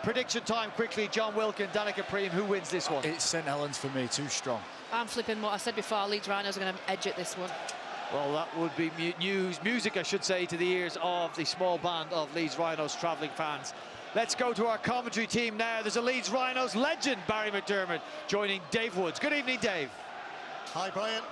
Prediction time quickly, John Wilkin, Danica Preem, who wins this one? It's St Helens for me, too strong. I'm flipping what I said before. Leeds Rhinos are going to edge at this one. Well, that would be music, I should say, to the ears of the small band of Leeds Rhinos travelling fans. Let's go to our commentary team now. There's a Leeds Rhinos legend, Barry McDermott, joining Dave Woods. Good evening, Dave. Hi, Brian.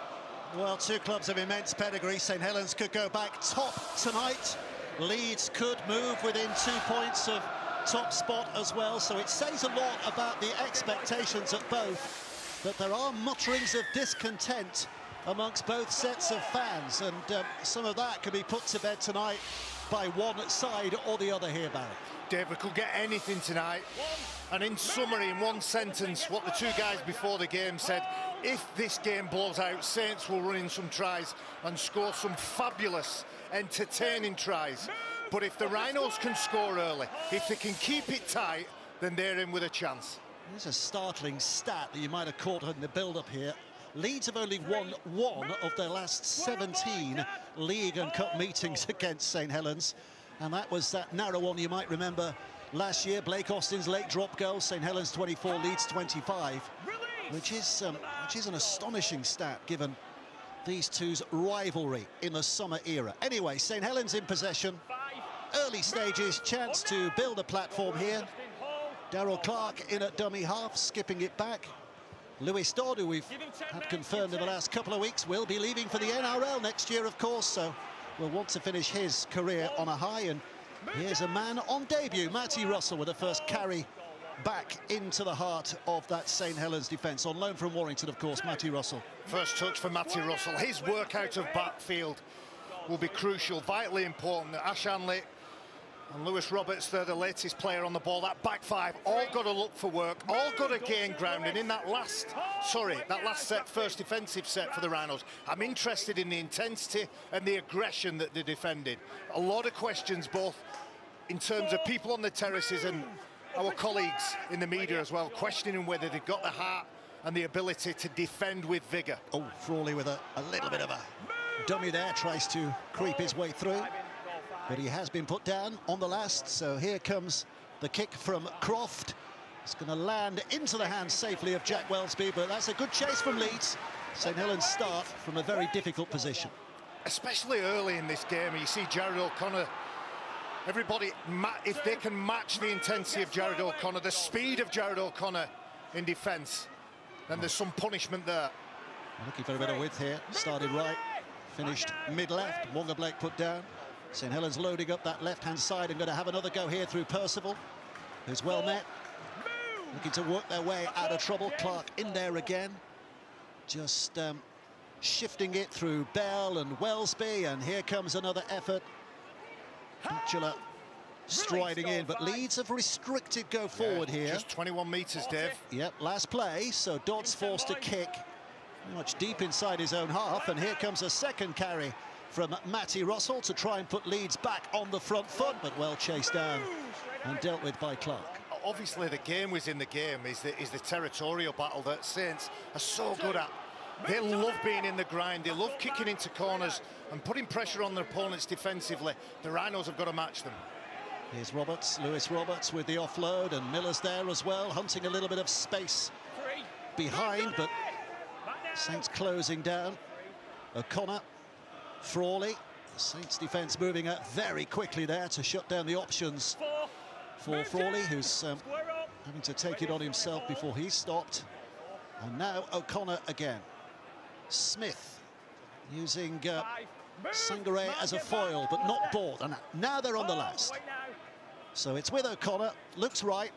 Well, two clubs of immense pedigree. St Helens could go back top tonight. Leeds could move within 2 points of top spot as well. So it says a lot about the expectations at both, that there are mutterings of discontent amongst both sets of fans, and some of that could be put to bed tonight by one side or the other here, Barry. Dave, we could get anything tonight. And in summary, in one sentence, what the two guys before the game said: if this game blows out, Saints will run in some tries and score some fabulous, entertaining tries. But if the Rhinos can score early, if they can keep it tight, then they're in with a chance. There's a startling stat that you might have caught in the build-up here. Leeds have only won one of their last 17 league and cup meetings against St Helens, and that was that narrow one you might remember last year. Blake Austin's late drop goal, St Helens 24, Leeds 25, which is an astonishing stat given these two's rivalry in the summer era. Anyway, St Helens in possession, early stages, chance to build a platform here. Darryl Clark in at dummy half, skipping it back. Lewis Dodd, who we've had confirmed in the last couple of weeks, will be leaving for the NRL next year, of course, so will want to finish his career on a high. And here's a man on debut, Matty Russell, with the first carry back into the heart of that St Helens defence. On loan from Warrington, of course, Matty Russell. First touch for Matty Russell. His work out of backfield will be crucial, vitally important. Ash Hanley and Lewis Roberts, they're the latest player on the ball. That back five, all got to look for work, all got to gain ground. And in that last set, first defensive set for the Rhinos, I'm interested in the intensity and the aggression that they defended. A lot of questions, both in terms of people on the terraces and our colleagues in the media as well, questioning whether they've got the heart and the ability to defend with vigour. Oh, Frawley with a little bit of a dummy there, tries to creep his way through, but he has been put down on the last. So here comes the kick from Croft. It's going to land into the hands safely of Jack Wellesby, but that's a good chase from Leeds. St Helens start from a very difficult position. Especially early in this game, you see Jared O'Connor. Everybody, if they can match the intensity of Jared O'Connor, the speed of Jared O'Connor in defence, then there's some punishment there. Looking for a bit of width here. Started right, finished mid-left. Wonga Blake put down. St Helens loading up that left-hand side and going to have another go here through Percival, who's well met. Looking to work their way out of trouble. Clark in there again. Just shifting it through Bell and Wellesby, and here comes another effort. Bachelor striding in, but Leeds have restricted go forward here. Just 21 metres, Dave. Yep, last play, so Dodd's forced to kick pretty much deep inside his own half, and here comes a second carry from Matty Russell to try and put Leeds back on the front foot, but well chased down and dealt with by Clark. Obviously the game was in the game, is the territorial battle that Saints are so good at. They love being in the grind, they love kicking into corners and putting pressure on their opponents defensively. The Rhinos have got to match them. Here's Roberts, Lewis Roberts with the offload, and Miller's there as well, hunting a little bit of space behind, but Saints closing down. O'Connor, Frawley, Saints defence moving out very quickly there to shut down the options for Frawley, who's having to take it on himself before he's stopped. And now O'Connor again. Smith using Sangaré as a foil, but not bought. And now they're on the last. So it's with O'Connor, looks right,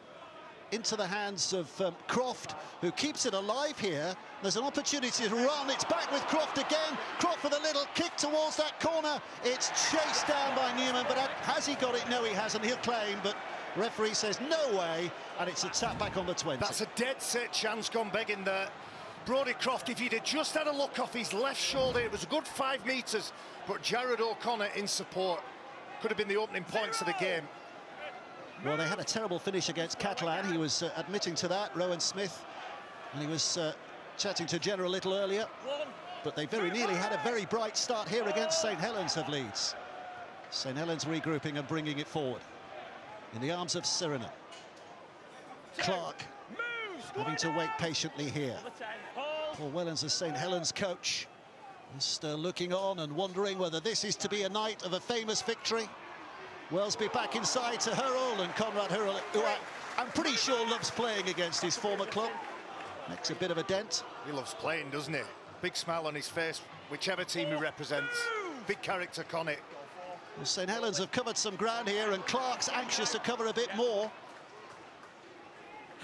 into the hands of Croft, who keeps it alive here. There's an opportunity to run. It's back with Croft again. Croft with a little kick towards that corner. It's chased down by Newman, but has he got it? No, he hasn't. He'll claim, but referee says no way, and it's a tap back on the 20. That's a dead set chance gone begging there. Brodie Croft, if he'd have just had a look off his left shoulder, it was a good 5 metres, but Jared O'Connor in support could have been the opening points of the game. Well, they had a terrible finish against Catalan. He was admitting to that, Rowan Smith, and he was chatting to Jenna a little earlier. But they very nearly had a very bright start here against St Helens of Leeds. St Helens regrouping and bringing it forward in the arms of Serena. Clark having to wait patiently here. Paul Wellens, as St Helens coach, just looking on and wondering whether this is to be a night of a famous victory. Wellesby back inside to Hurrell, and Conrad Hurrell, who I'm pretty sure loves playing against his former club, makes a bit of a dent. He loves playing, doesn't he? Big smile on his face, whichever team he represents. Big character, Connie. Well, St Helens have covered some ground here, and Clark's anxious to cover a bit more.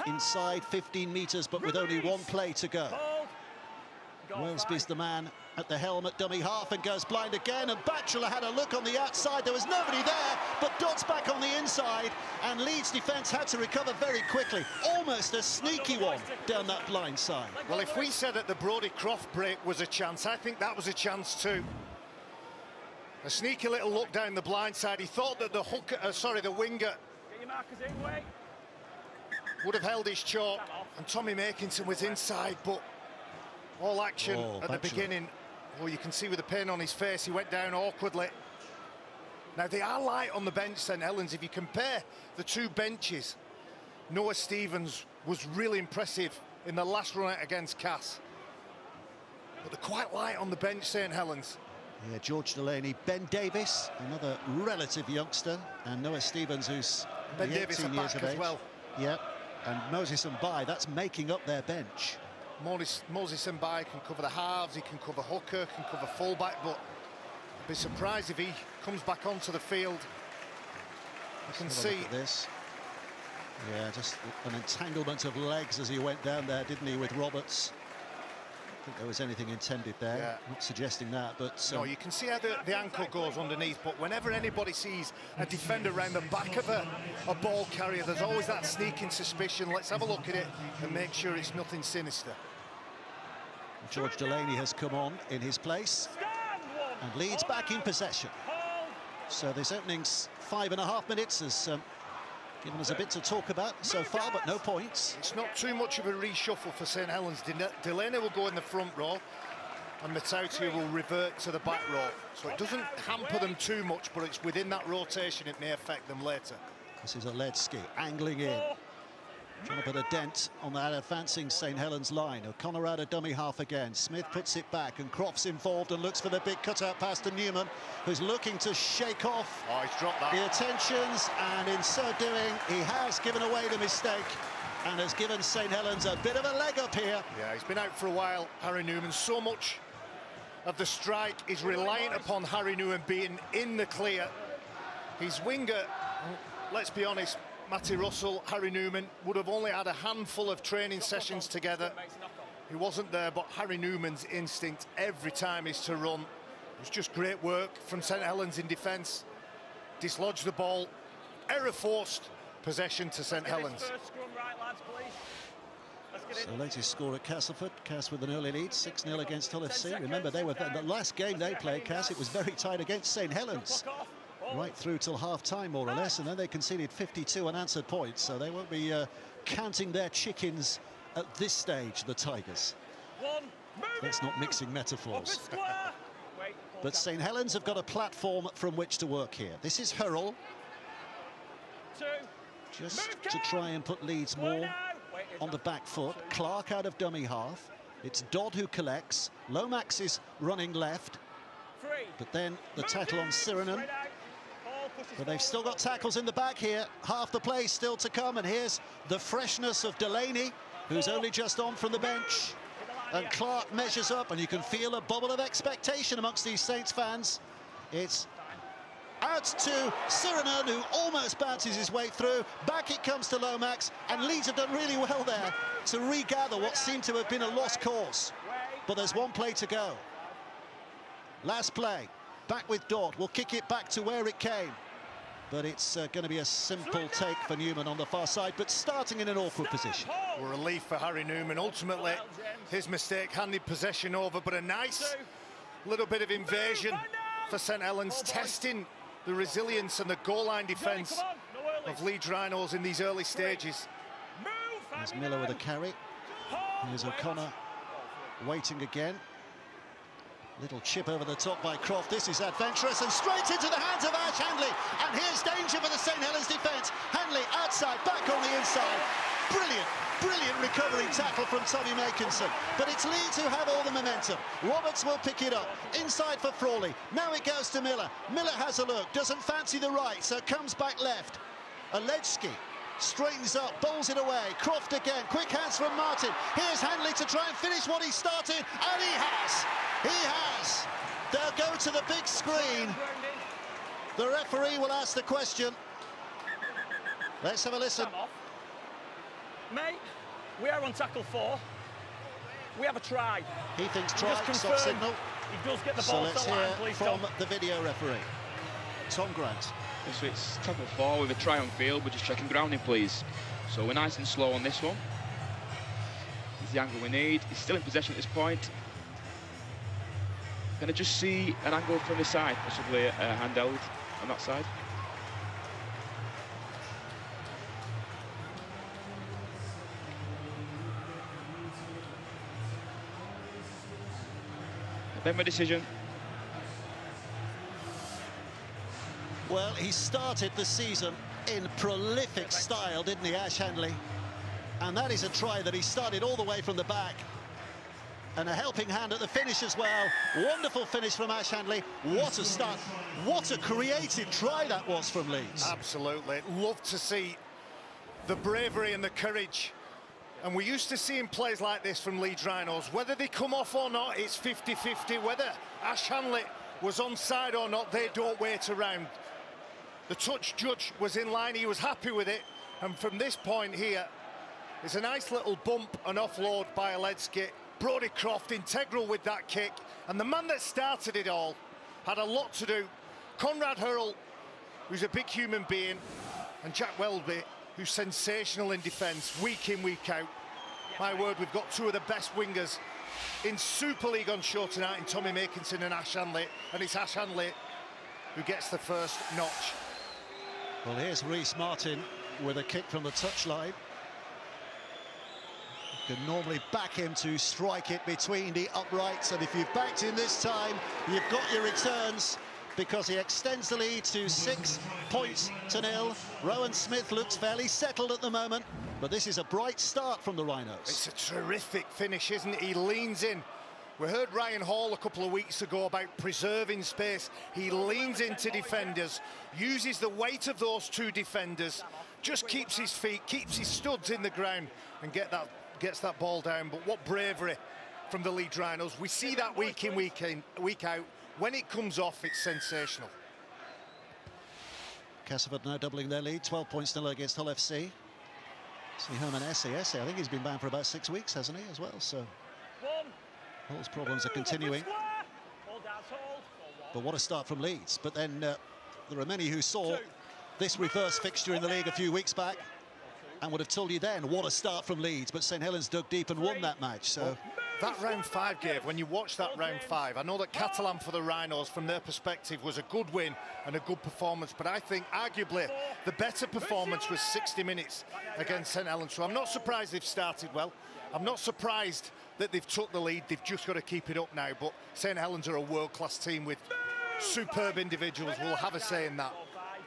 Inside 15 metres, but with only one play to go. Wellesby's the man at the helm at dummy half and goes blind again, and Batchelor had a look on the outside. There was nobody there, but Dodd's back on the inside, and Leeds defence had to recover very quickly. Almost a sneaky one down that blind side. Well, if we said that the Brodie Croft break was a chance, I think that was a chance too. A sneaky little look down the blind side. He thought that the winger would have held his chalk, and Tommy Makinson was inside, but all action at the beginning. Well, you can see with the pain on his face, he went down awkwardly. Now, they are light on the bench, St Helens. If you compare the two benches, Noah Stevens was really impressive in the last run out against Cass. But they're quite light on the bench, St Helens. Yeah, George Delaney, Ben Davis, another relative youngster, and Noah Stevens, who's Ben Davis 18 years of age. well. Yeah, and Moses Mbai, that's making up their bench. Moses Mbai can cover the halves, he can cover hooker, can cover fullback, but I'd be surprised if he comes back onto the field. You can see this. Yeah, just an entanglement of legs as he went down there, didn't he, with Roberts? I think there was anything intended there. Yeah. Not suggesting that, but no, you can see how the ankle goes underneath, but whenever anybody sees a defender around the back of a ball carrier, there's always that sneaking suspicion. Let's have a look at it and make sure it's nothing sinister. George Delaney has come on in his place, and Leeds back in possession. So this opening 5.5 minutes has given us a bit to talk about so far, but no points. It's not too much of a reshuffle for St Helens. Delaney will go in the front row, and Matautia will revert to the back row. So it doesn't hamper them too much, but it's within that rotation it may affect them later. This is Oledzki angling in, trying to put a dent on that advancing St Helens line. O'Connor out a dummy half again. Smith puts it back, and Croft's involved and looks for the big cutout pass to Newman, who's looking to shake off he's dropped that. The attentions, and in so doing, he has given away the mistake and has given St Helens a bit of a leg up here. Yeah, he's been out for a while, Harry Newman. So much of the strike is reliant upon Harry Newman being in the clear. His winger, let's be honest, Matty Russell, Harry Newman would have only had a handful of training sessions together. He wasn't there, but Harry Newman's instinct every time is to run. It was just great work from St Helens in defence. Dislodged the ball, error forced, possession to St Helens. So latest score at Castleford, Cass with an early lead, 6-0 against Hull FC. Remember, they were the last game they played, Cass, it was very tight against St Helens. Right through till half-time, more or less, and then they conceded 52 unanswered points, so they won't be counting their chickens at this stage, the Tigers. That's not mixing metaphors. But St Helens have got a platform from which to work here. This is Hurrell, just to try and put Leeds more on the back foot. Clark out of dummy half. It's Dodd who collects. Lomax is running left, but then the tackle on Sirenen. But they've still got tackles in the back here. Half the play still to come, and here's the freshness of Delaney, who's only just on from the bench. And Clark measures up, and you can feel a bubble of expectation amongst these Saints fans. It's out to Sirenen, who almost bounces his way through. Back it comes to Lomax, and Leeds have done really well there to regather what seemed to have been a lost cause. But there's one play to go. Last play, back with Dodd. We'll kick it back to where it came. But it's going to be a simple take for Newman on the far side, but starting in an awkward position. A relief for Harry Newman. Ultimately, his mistake handed possession over, but a nice little bit of invasion for St Helens, testing the resilience and the goal line defence of Leeds Rhinos in these early stages. There's Miller with a carry. Here's O'Connor waiting again. Little chip over the top by Croft. This is adventurous, and straight into the hands of Ash Handley. And here's danger for the St Helens defence. Handley outside, back on the inside. Brilliant recovering tackle from Tommy Makinson. But it's Leeds who have all the momentum. Roberts will pick it up. Inside for Frawley. Now it goes to Miller. Miller has a look. Doesn't fancy the right, so comes back left. Alejski straightens up, bowls it away. Croft again. Quick hands from Martin. Here's Hanley to try and finish what he started. And he has. He has. They'll go to the big screen. The referee will ask the question. Let's have a listen. Mate, we are on tackle 4. We have a try. He thinks try, soft signal. He does get the So ball let's to the line, hear please, from Tom. the video referee. Tom Grant. So it's tackle 4 with a try on field. We're just checking grounding, please. So we're nice and slow on this one. It's the angle we need. He's still in possession at this point. Can I just see an angle from the side, possibly a handheld on that side? Then my decision. Well, he started the season in prolific style, didn't he, Ash Hanley? And that is a try that he started all the way from the back. And a helping hand at the finish as well. Wonderful finish from Ash Hanley. What a start. What a creative try that was from Leeds. Absolutely. Love to see the bravery and the courage. And we used to seeing plays like this from Leeds Rhinos. Whether they come off or not, it's 50-50. Whether Ash Hanley was onside or not, they don't wait around. The touch judge was in line, he was happy with it. And from this point here, it's a nice little bump and offload by Alejski. Brodie Croft integral with that kick. And the man that started it all had a lot to do. Conrad Hurrell, who's a big human being, and Jack Welby, who's sensational in defence, week in, week out. My word, we've got two of the best wingers in Super League on show tonight in Tommy Makinson and Ash Hanley, and it's Ash Hanley who gets the first notch. Well, here's Rhys Martin with a kick from the touchline. You can normally back him to strike it between the uprights, and if you've backed him this time, you've got your returns, because he extends the lead to 6 points to 0. Rowan Smith looks fairly settled at the moment, but this is a bright start from the Rhinos. It's a terrific finish, isn't it? He leans in. We heard Ryan Hall a couple of weeks ago about preserving space. He leans into defenders, uses the weight of those two defenders, just keeps his feet, keeps his studs in the ground, and gets that ball down. But what bravery from the Leeds Rhinos. We see that week in, week out. When it comes off, it's sensational. Castleford now doubling their lead, 12 points still against Hull FC. See Herman Esse, I think he's been banned for about 6 weeks, hasn't he, as well? So Hull's problems are continuing. But what a start from Leeds. But then there are many who saw this reverse fixture in the league a few weeks back and would have told you then what a start from Leeds. But St Helens dug deep and won that match. So that round 5, Gav, when you watch that round 5, I know that Catalan for the Rhinos, from their perspective, was a good win and a good performance, but I think arguably the better performance was 60 minutes against St Helens. So I'm not surprised they've started well. I'm not surprised that they've took the lead. They've just got to keep it up now. But St Helens are a world-class team with superb individuals. We'll have a say in that.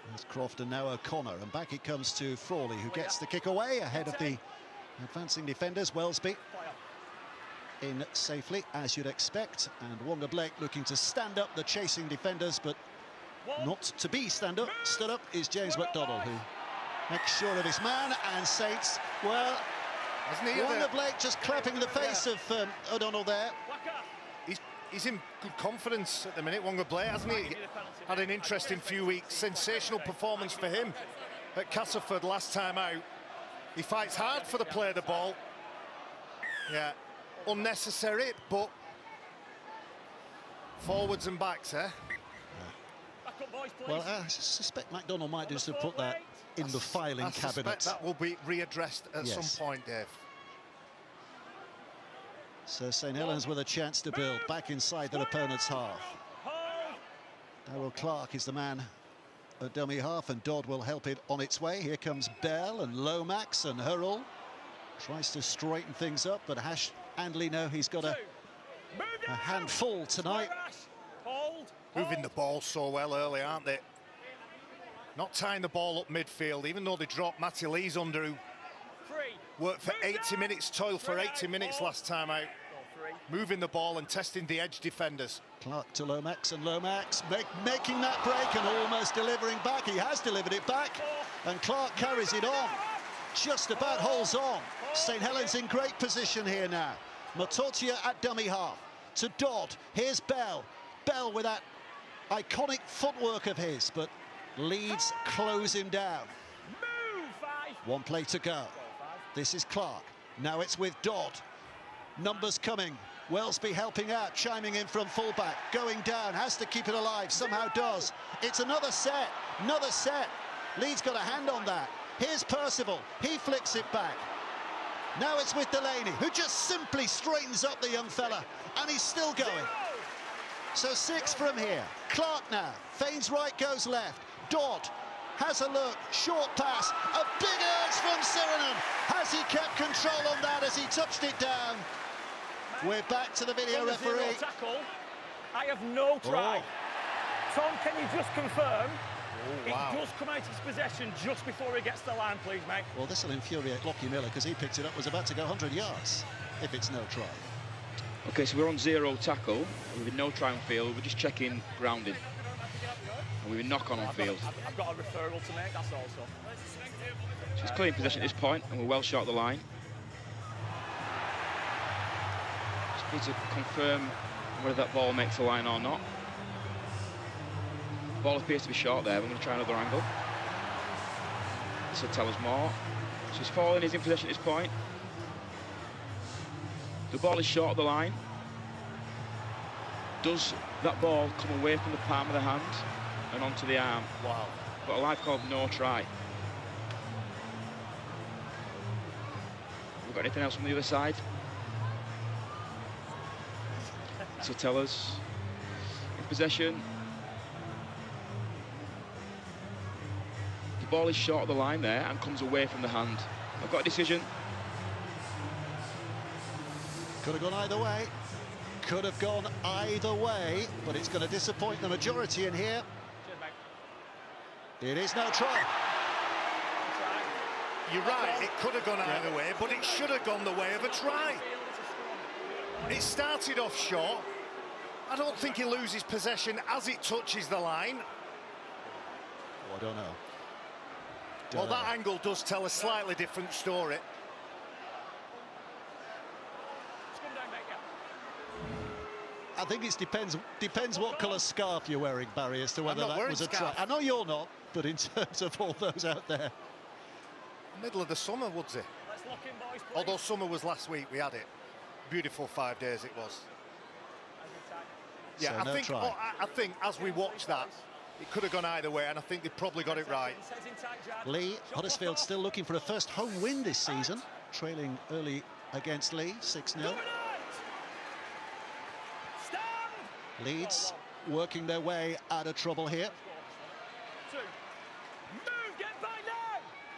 There's Croft and now O'Connor, and back it comes to Frawley, who gets the kick away ahead of the advancing defenders. Wellesby in safely, as you'd expect, and Wonga Blake looking to stand up the chasing defenders, but not to be stood up is James McDonald, who makes sure of his man. And Saints, well, Wonga Blake just clapping the face of O'Donnell there. He's in good confidence at the minute, Wonga Blake, hasn't he? Had an interesting few weeks. Sensational performance for him at Castleford last time out. He fights hard for the play of the ball. Yeah, unnecessary, but forwards and backs, eh? Well, I suspect McDonald might just have put that in the filing cabinet. I suspect that will be readdressed at some point, Dave. So St Helens with a chance to build back inside their opponent's half. Darryl Clark is the man at dummy half, and Dodd will help it on its way. Here comes Bell and Lomax, and Hurrell tries to straighten things up, but Ash Handley, no, he's got a handful tonight. Moving the ball so well early, aren't they? Not tying the ball up midfield, even though they dropped Matty Lees under, who Worked for 80 minutes, toiled for 80 minutes last time out. Moving the ball and testing the edge defenders. Clark to Lomax, and Lomax making that break and almost delivering back. He has delivered it back, and Clark carries it on. Just about holds on. St Helens in great position here now. Matotia at dummy half. To Dodd. Here's Bell. Bell with that iconic footwork of his, but Leeds close him down. One play to go. This is Clark. Now it's with Dodd. Numbers coming. Wellesby helping out, chiming in from fullback. Going down, has to keep it alive, somehow does. It's another set, another set. Leeds got a hand on that. Here's Percival, he flicks it back. Now it's with Delaney, who just simply straightens up the young fella, and he's still going. So 6 from here. Clark now, feigns right, goes left. Dodd has a look, short pass, a big urge from Sirenen. Has he kept control on that as he touched it down? We're back to the video referee. Tackle, I have no try. Tom, can you just confirm? It does come out of his possession just before he gets the line, please, mate. Well, this will infuriate Lockie Miller because he picked it up, was about to go 100 yards if it's no try. Okay, so we're on 0 tackle. We've no try on field. We're just checking grounding. And we've a knock on field. I've got a referral to make, that's all. So it's clear in possession at this point, and we're well short of the line. Just need to confirm whether that ball makes the line or not. The ball appears to be short there. We're going to try another angle. This will tell us more. So he's falling, he's in possession at this point. The ball is short of the line. Does that ball come away from the palm of the hand and onto the arm? Wow. Got a live called no try. We've got anything else from the other side? So tell us. In possession. The ball is short of the line there and comes away from the hand. I've got a decision. Could have gone either way. Could have gone either way, but it's going to disappoint the majority in here. It is no try. You're right, it could have gone either way, but it should have gone the way of a try. It started off short. I don't think he loses possession as it touches the line. Oh, I don't know. Well, that angle does tell a slightly different story. I think it depends what colour scarf you're wearing, Barry, as to whether that was a try. I know you're not, but in terms of all those out there. Middle of the summer, Woodsy. Although summer was last week, we had it. Beautiful 5 days it was. Yeah, So I think as we watch that, it could have gone either way, and I think they probably got it right. Lee, Huddersfield still looking for a first home win this season, trailing early against Lee, 6-0. Leeds working their way out of trouble here.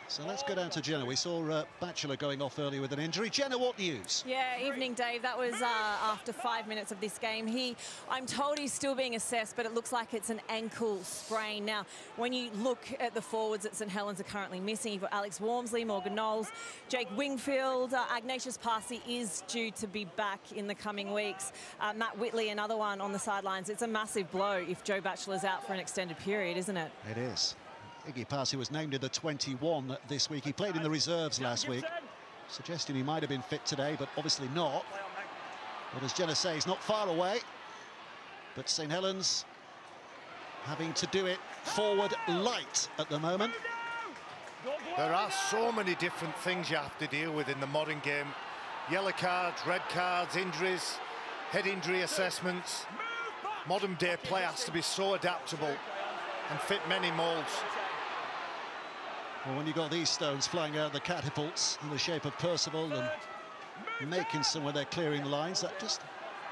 So let's go down to Jenna. We saw Batchelor going off early with an injury. Jenna, what news? Yeah, evening, Dave. That was after 5 minutes of this game. I'm told he's still being assessed, but it looks like it's an ankle sprain. Now, when you look at the forwards that St Helens are currently missing, you've got Alex Wormsley, Morgan Knowles, Jake Wingfield. Ignatius Parsi is due to be back in the coming weeks. Matt Whitley, another one on the sidelines. It's a massive blow if Joe Batchelor's out for an extended period, isn't it? It is. Iggy Parsi was named in the 21 this week. He played in the reserves last week, suggesting he might have been fit today, but obviously not. But as Jenna says, not far away. But St Helens having to do it forward light at the moment. There are so many different things you have to deal with in the modern game. Yellow cards, red cards, injuries, head injury assessments. Modern day play has to be so adaptable and fit many moulds. Well, when you've got these stones flying out of the catapults in the shape of Percival and Makinson when they're clearing the lines, that just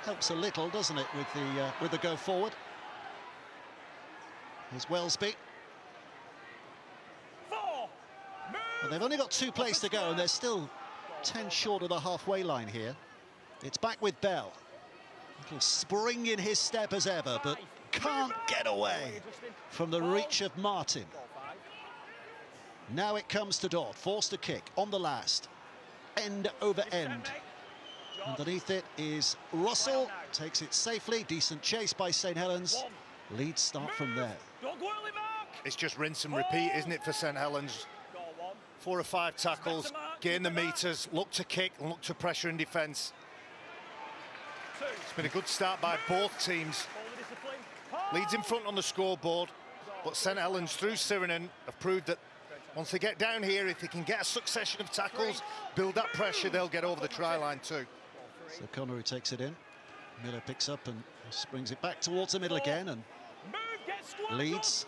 helps a little, doesn't it, with the go forward. Here's Wellesby. Well, they've only got 2 plays to go, and they're still 10 short of the halfway line here. It's back with Bell. Little spring in his step as ever, but can't get away from the reach of Martin. Now it comes to Dodd, forced to kick on the last. end over end. Underneath it is Russell, takes it safely, decent chase by St Helens. Leeds start from there. It's just rinse and repeat, isn't it, for St Helens? 4 or 5 tackles, gain the meters, look to kick, and look to pressure in defence. It's been a good start by both teams. Leeds in front on the scoreboard, but St Helens through Sirenen have proved that once they get down here, if they can get a succession of tackles, build that pressure, they'll get over the try line too. So Connor who takes it in. Miller picks up and springs it back towards the middle again, and Leeds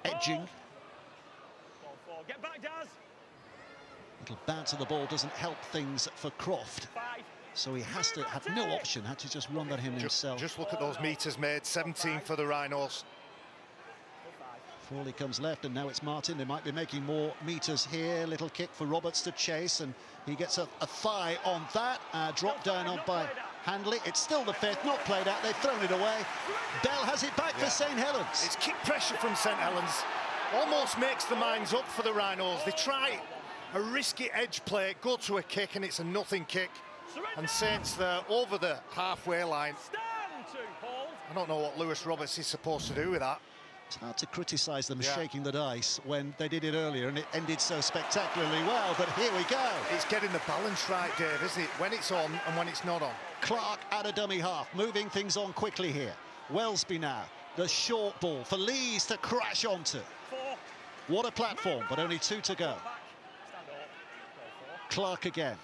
edging. Little bounce of the ball doesn't help things for Croft, so he has to have no option, had to just run that him himself. Just look at those meters made, 17 for the Rhinos. Frawley comes left, and now it's Martin. They might be making more meters here. Little kick for Roberts to chase, and he gets a thigh on that. Dropped down on by Handley. It's still the 5th, not played out. They've thrown it away. Bell has it back for St Helens. It's kick pressure from St Helens. Almost makes the minds up for the Rhinos. They try a risky edge play, go to a kick, and it's a nothing kick. And Saints there over the halfway line. I don't know what Lewis Roberts is supposed to do with that. It's hard to criticise them shaking the dice when they did it earlier and it ended so spectacularly well, but here we go. It's getting the balance right, Dave, isn't it? When it's on and when it's not on. Clark at a dummy half, moving things on quickly here. Wellesby now, the short ball for Leeds to crash onto. What a platform, but only 2 to go. Clark again.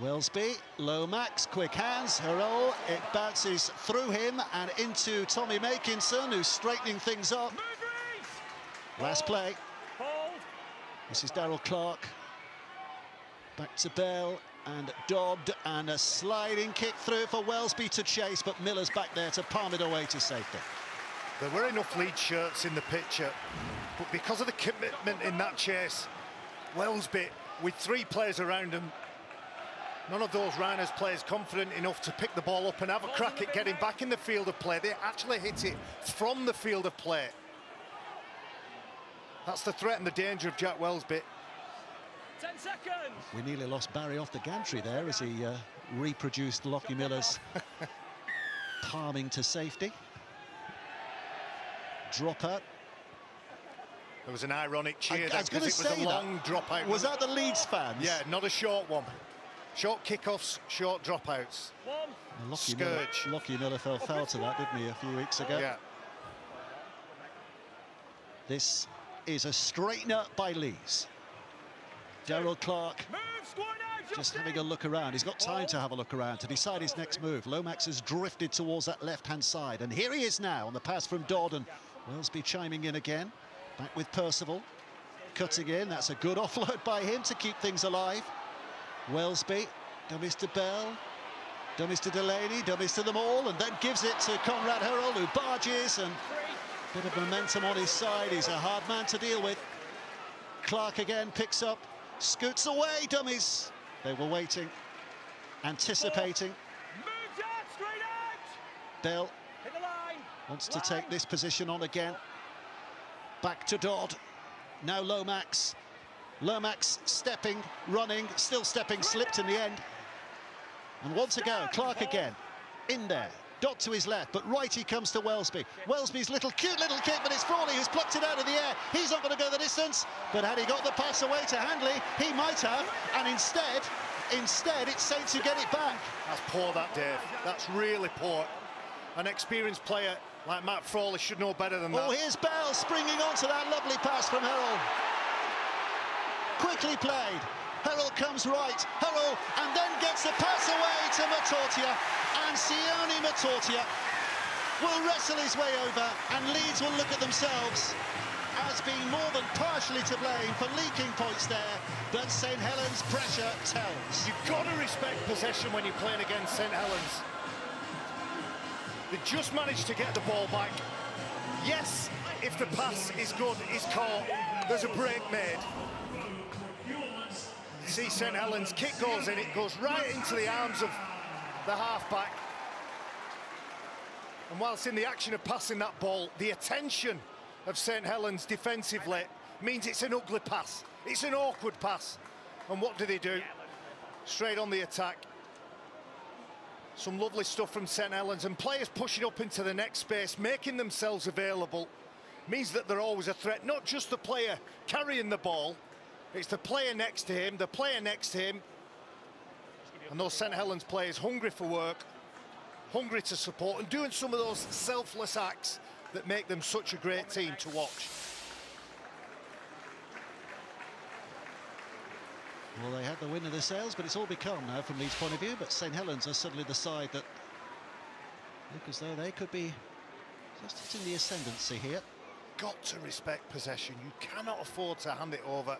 Wellesby, Lomax, quick hands, Harrell, it bounces through him and into Tommy Makinson, who's straightening things up. Last play. This is Darryl Clark. Back to Bell and Dodd, and a sliding kick through for Wellesby to chase, but Miller's back there to palm it away to safety. There were enough Leeds shirts in the picture, but because of the commitment in that chase, Wellesby, with 3 players around him, none of those Rhinos players confident enough to pick the ball up and have a crack at getting back in the field of play. They actually hit it from the field of play. That's the threat and the danger of Jack Wellesby. 10 seconds. We nearly lost Barry off the gantry there as he reproduced Lockie Miller's palming to safety. Dropout. There was an ironic cheer I was going to because it was say a long dropout. Was that the Leeds fans? Yeah, not a short one. Short kickoffs, short dropouts. Lockie Miller fell foul to that, didn't he, a few weeks ago? Yeah. This is a straightener by Leeds. Darryl Clark just having a look around. He's got time to have a look around to decide his next move. Lomax has drifted towards that left-hand side, and here he is now on the pass from Dodd, and Wellesby chiming in again. Back with Percival, cutting in. That's a good offload by him to keep things alive. Wellesby, dummies to Bell, dummies to Delaney, dummies to them all, and then gives it to Conrad Hurrell, who barges, and a bit of momentum on his side. He's a hard man to deal with. Clark again picks up, scoots away, dummies. They were waiting, anticipating. Bell wants to take this position on again. Back to Dodd. Now Lomax. Lomax stepping, running, still stepping, slipped in the end. And once again, Clark again, in there. Dodd to his left, but right he comes to Wellesby. Wellesby's cute little kick, but it's Frawley who's plucked it out of the air. He's not going to go the distance, but had he got the pass away to Handley, he might have, and instead it's Saints who get it back. That's poor, that, Dave. That's really poor. An experienced player like Matt Frawley should know better than that. Oh, here's Bell springing onto that lovely pass from Hurrell. Quickly played. Hurrell comes right. Hurrell, and then gets the pass away to Matortia. And Sione Matortia will wrestle his way over, and Leeds will look at themselves as being more than partially to blame for leaking points there. But St Helens' pressure tells. You've got to respect possession when you're playing against St Helens. They just managed to get the ball back. Yes, if the pass is good, is caught, there's a break made. You see St Helens kick goes in, it goes right into the arms of the halfback. And whilst in the action of passing that ball, the attention of St Helens defensively means it's an ugly pass. It's an awkward pass. And what do? Straight on the attack. Some lovely stuff from St Helens, and players pushing up into the next space, making themselves available, means that they're always a threat. Not just the player carrying the ball, it's the player next to him, and those St Helens players hungry for work, hungry to support, and doing some of those selfless acts that make them such a great team to watch. Well, they had the win of the sails, but it's all become now from Leeds' point of view. But St Helens are suddenly the side that look as though they could be just in the ascendancy here. Got to respect possession. You cannot afford to hand it over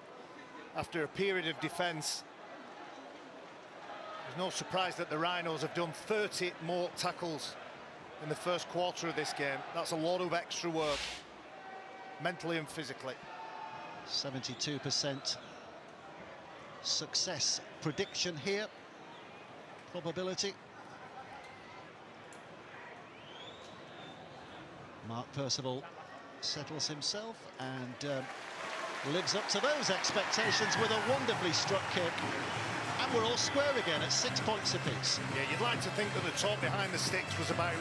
after a period of defence. There's no surprise that the Rhinos have done 30 more tackles in the first quarter of this game. That's a lot of extra work, mentally and physically. 72% success prediction here. Probability. Mark Percival settles himself and lives up to those expectations with a wonderfully struck kick. And we're all square again at 6 points apiece. Yeah, you'd like to think that the talk behind the sticks was about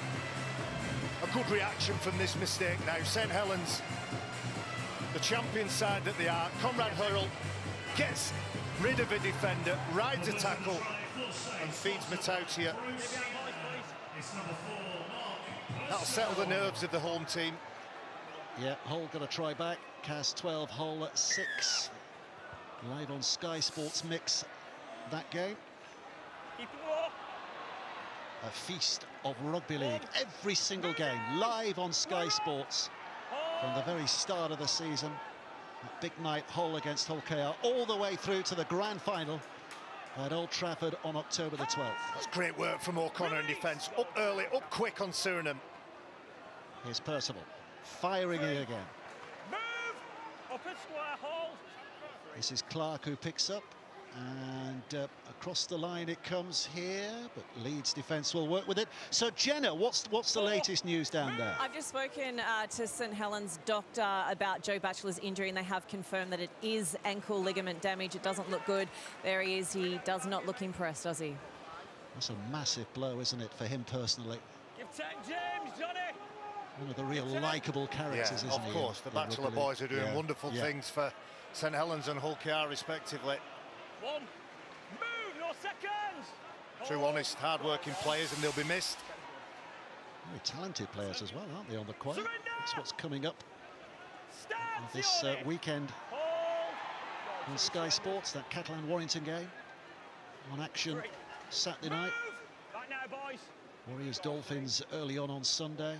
a good reaction from this mistake now. St Helens, the champion side that they are, Conrad Hurrell gets rid of a defender, rides a tackle and feeds Matautia. That'll settle the nerves of the home team. Yeah, Hull got a try back. Cast 12, Hull 6. Live on Sky Sports Mix that game. A feast of rugby league. Every single game live on Sky Sports from the very start of the season. A big night, Hull against Hull KR, all the way through to the grand final at Old Trafford on October the 12th. That's great work from O'Connor in defence. Up early, up quick on Suriname. Here's Percival, firing in again. Move! Up and square, hold. This is Clark who picks up, and across the line it comes here, but Leeds defence will work with it. So Jenna, what's the latest news down there? I've just spoken to St Helens doctor about Joe Batchelor's injury, and they have confirmed that it is ankle ligament damage. It doesn't look good. There he is. He does not look impressed, does he? That's a massive blow, isn't it, for him personally? Give 10, James, Johnny. One of the real likeable characters, yeah, isn't he? of course, the Batchelor boys are doing wonderful things for St Helens and Hull KR respectively. One, move, no seconds. Two honest, hard-working players, and they'll be missed. Very talented players as well, aren't they, on the quad? Surrender! That's what's coming up Stand, this weekend on Sky Sports, that Catalan-Warrington game. On action Saturday night. Right now, boys. Warriors-Dolphins early on Sunday.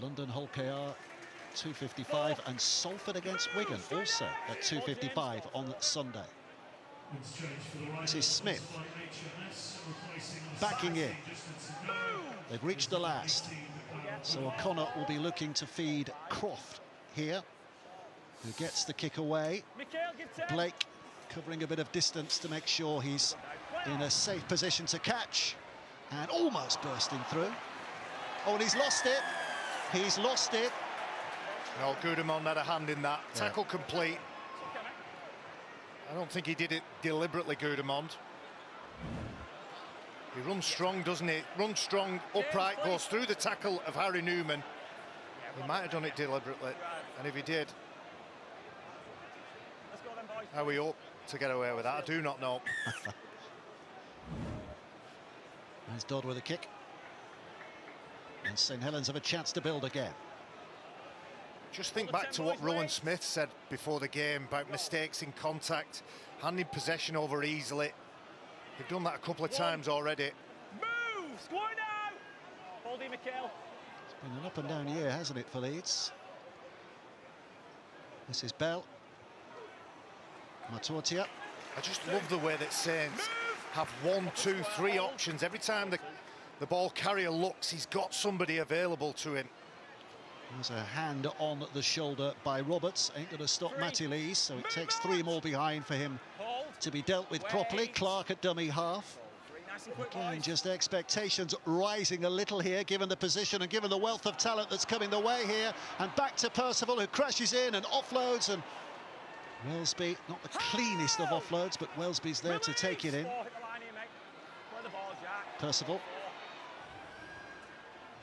London Hull KR 2:55, and Salford against Wigan also at 2:55 on Sunday. This is Smith backing in. They've reached the last, so O'Connor will be looking to feed Croft here, who gets the kick away. Blake covering a bit of distance to make sure he's in a safe position to catch, and almost bursting through. Oh, and he's lost it. He's lost it. No, Gudemond had a hand in that. Yeah. Tackle complete. I don't think he did it deliberately, Gudemond. He runs strong, doesn't he? Runs strong, upright, goes through the tackle of Harry Newman. He might have done it deliberately, and if he did, how we hope to get away with that, I do not know. There's Dodd with a kick. And St Helens have a chance to build again. Just think back to what Rowan Smith said before the game about mistakes in contact, handing possession over easily. They've done that a couple of times already. Move! Square now! Hold him, Mikhail. It's been an up and down year, hasn't it, for Leeds? This is Bell. Matautia. I just love the way that Saints have 1, 2, 3 options. Every time the ball carrier looks, he's got somebody available to him. There's a hand on the shoulder by Roberts. Ain't going to stop Matty Lees, so it takes 3 more behind for him to be dealt with properly. Clark at dummy half. Again, just expectations rising a little here, given the position and given the wealth of talent that's coming the way here. And back to Percival, who crashes in and offloads, and Wellesby, not the cleanest of offloads, but Wellesby's there to take it in. Percival.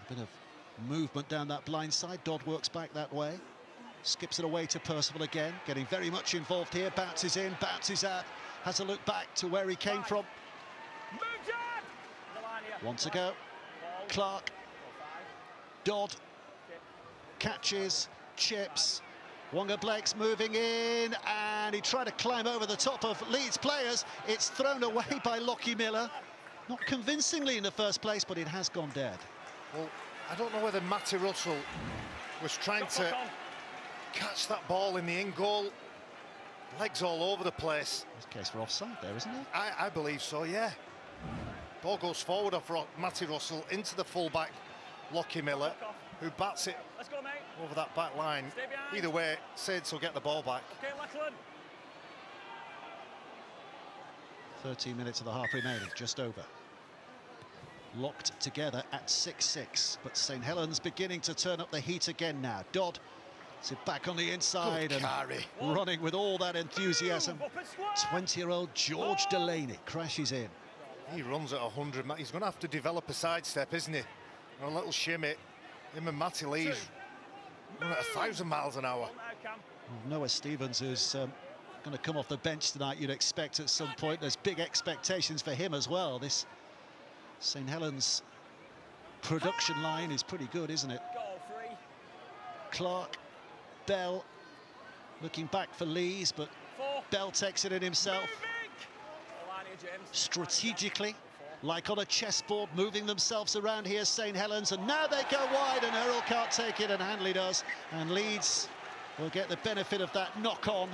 A bit of movement down that blind side. Dodd works back that way. Skips it away to Percival again, getting very much involved here. Bounces in, bounces out, has a look back to where he came from. One to go. Clark. Dodd. Catches, chips. Wonga Blake's moving in, and he tried to climb over the top of Leeds players. It's thrown away by Lockie Miller. Not convincingly in the first place, but it has gone dead. Well, I don't know whether Matty Russell was trying to catch that ball in the in goal. Legs all over the place. It's a case for offside there, isn't it? I believe so, yeah. Ball goes forward off Matty Russell into the fullback, Lockie Miller, who bats it over that back line. Either way, Saints will get the ball back. 13 minutes of the half remaining, just over. Locked together at 6-6, but St Helens beginning to turn up the heat again now. Dodd is back on the inside and running with all that enthusiasm. 20-year-old George Delaney crashes in. He runs at 100. He's going to have to develop a sidestep, isn't he? And a little shimmy. Him and Matty Lee's running at 1,000 miles an hour. Noah Stevens is going to come off the bench tonight, you'd expect at some point. There's big expectations for him as well. This St Helens production line is pretty good, isn't it? Clark, Bell, looking back for Lees, but Bell takes it in himself. Strategically, like on a chessboard, moving themselves around here, St Helens, and now they go wide, and Earl can't take it, and Handley does, and Leeds will get the benefit of that knock-on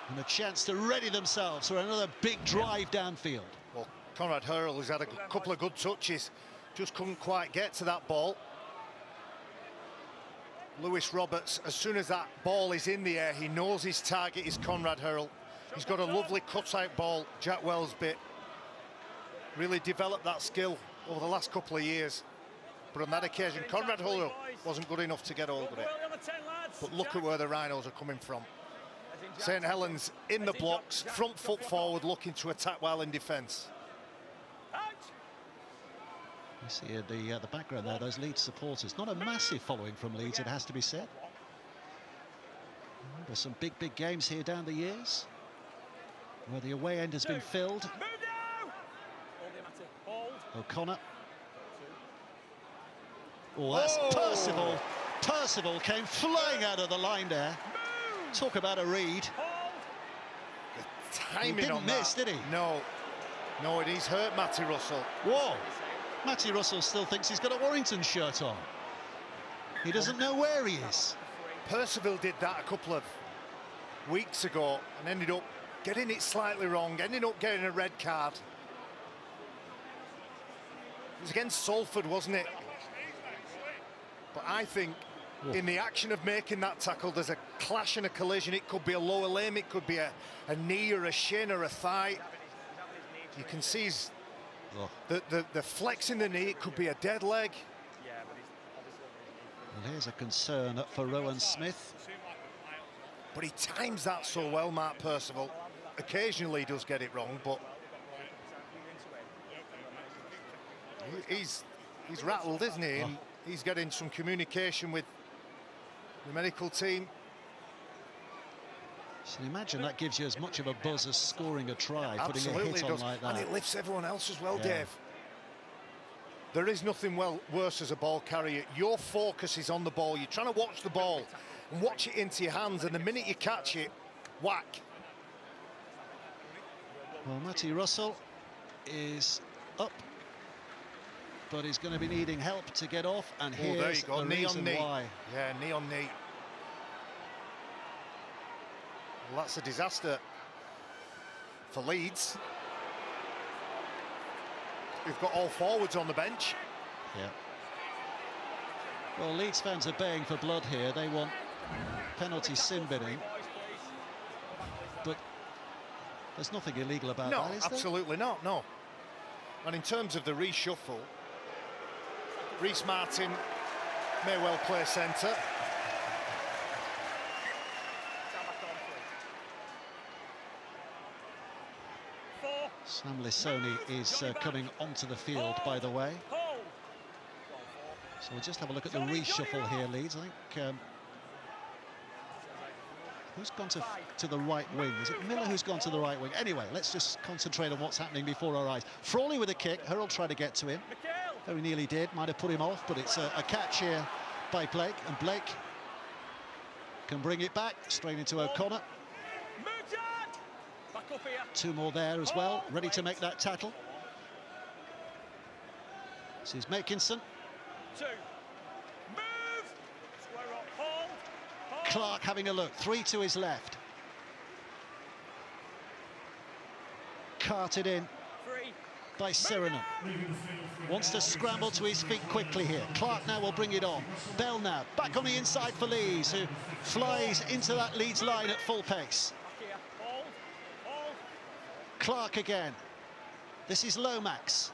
and a chance to ready themselves for another big drive downfield. Well, Conrad Hurl has had a couple of good touches, just couldn't quite get to that ball. Lewis Roberts, as soon as that ball is in the air, he knows his target is Conrad Hurl. He's got a lovely cut-out ball, Jack Wellesby. Really developed that skill over the last couple of years. But on that occasion, Conrad Hurl wasn't good enough to get hold of it. But look at where the Rhinos are coming from. St Helens in the blocks, front foot forward, looking to attack while in defence. You see the background there, those Leeds supporters. Not a massive following from Leeds, it has to be said. There's some big games here down the years, where the away end has been filled. O'Connor. Oh, that's Percival. Percival came flying out of the line there. Talk about a read. The timing he didn't on miss, that. Did he? No, he's hurt Matty Russell. Whoa! Matty Russell still thinks he's got a Warrington shirt on. He doesn't know where he is. Percival did that a couple of weeks ago and ended up getting it slightly wrong, ended up getting a red card. It was against Salford, wasn't it? But I think in the action of making that tackle, there's a clash and a collision. It could be a lower limb, it could be a knee or a shin or a thigh. You can see the flex in the knee, it could be a dead leg. Well, here's a concern for Rowan Smith. But he times that so well, Mark Percival. Occasionally he does get it wrong, but he's rattled, isn't he? And he's getting some communication with the medical team. So imagine that gives you as much of a buzz as scoring a try, putting a hit on like that. And it lifts everyone else as well, Dave. There is nothing worse as a ball carrier. Your focus is on the ball. You're trying to watch the ball and watch it into your hands, and the minute you catch it, whack. Well, Matty Russell is up, but he's going to be needing help to get off, and here's the reason why. Yeah, knee on knee. Well, that's a disaster for Leeds. We've got all forwards on the bench. Yeah. Well, Leeds fans are baying for blood here. They want penalty sin binning. But there's nothing illegal about that, is there? Absolutely not, no. And in terms of the reshuffle, Reece Martin may well play centre. Sam Lissoni is coming onto the field, by the way. So we'll just have a look at the reshuffle here, Leeds. I think who's gone to the right wing? Is it Miller who's gone to the right wing? Anyway, let's just concentrate on what's happening before our eyes. Frawley with a kick. Hurrell tried to get to him. Very nearly did. Might have put him off, but it's a catch here by Blake, and Blake can bring it back straight into O'Connor. Two more there as well, ready to make that tackle. This is Makinson. Clark having a look, 3 to his left. Carted in by Sirenan. Wants to scramble to his feet quickly here. Clark now will bring it on. Bell now, back on the inside for Leeds, who flies into that Leeds line at full pace. Clark again. This is Lomax.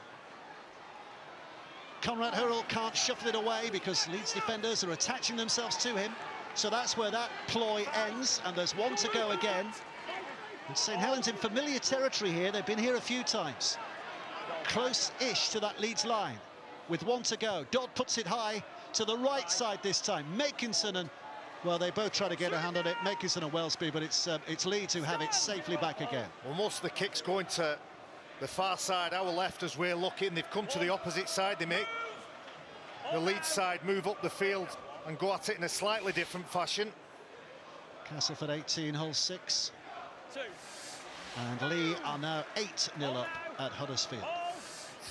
Conrad Hurrell can't shuffle it away because Leeds defenders are attaching themselves to him. So that's where that ploy ends, and there's one to go again. And St Helens in familiar territory here. They've been here a few times. Close-ish to that Leeds line with one to go. Dodd puts it high to the right side this time. Makinson and, well, they both try to get a hand on it, Makinson and Wellesby, but it's Leeds who have it safely back again. Well, most of the kicks going to the far side, our left as we're looking. They've come to the opposite side. They make the Leeds side move up the field and go at it in a slightly different fashion. Castleford 18, hole 6. And Lee are now 8-0 up at Huddersfield.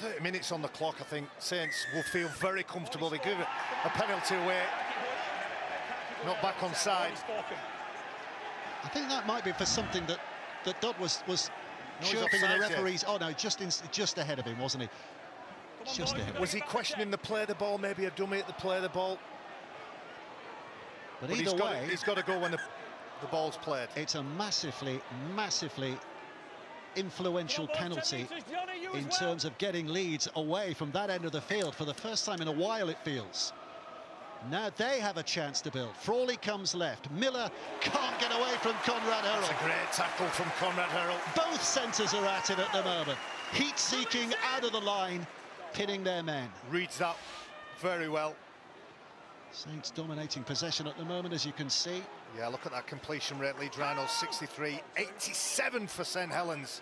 30 minutes on the clock, I think. Saints will feel very comfortable. They give a penalty away. Not back on side. I think that might be for something that Dodd was chirping on the referees. Oh no, just ahead of him, wasn't he? Just ahead. Was he questioning the play of the ball? Maybe a dummy at the play of the ball. But either way, he's got to go when the ball's played. It's a massively influential penalty in terms of getting Leeds away from that end of the field for the first time in a while, it feels. Now they have a chance to build. Frawley comes left. Miller can't get away from Conrad Hurrell. That's a great tackle from Conrad Hurrell. Both centres are at it at the moment. Heat-seeking out of the line, pinning their men. Reads that very well. Saints dominating possession at the moment, as you can see. Yeah, look at that completion rate. Leeds Rhinos 63, 87 for St Helens.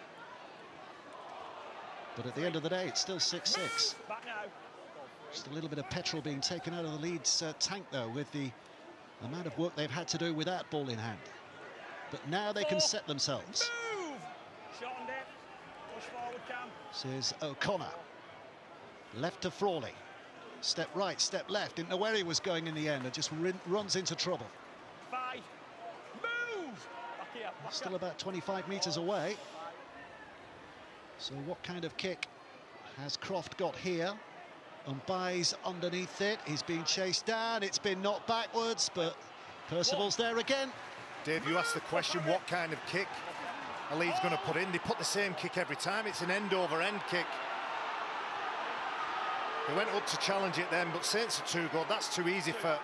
But at the end of the day, it's still 6-6. Just a little bit of petrol being taken out of the Leeds tank, though, with the amount of work they've had to do with that ball in hand. But now they can set themselves. This is O'Connor. Left to Frawley. Step right, step left. Didn't know where he was going in the end. It just runs into trouble. Still about 25 metres away. So what kind of kick has Croft got here? And buys underneath it. He's being chased down. It's been knocked backwards, but Percival's there again. Dave, you asked the question, what kind of kick are Leeds going to put in? They put the same kick every time. It's an end-over-end kick. They went up to challenge it then, but Saints are too good. That's too easy for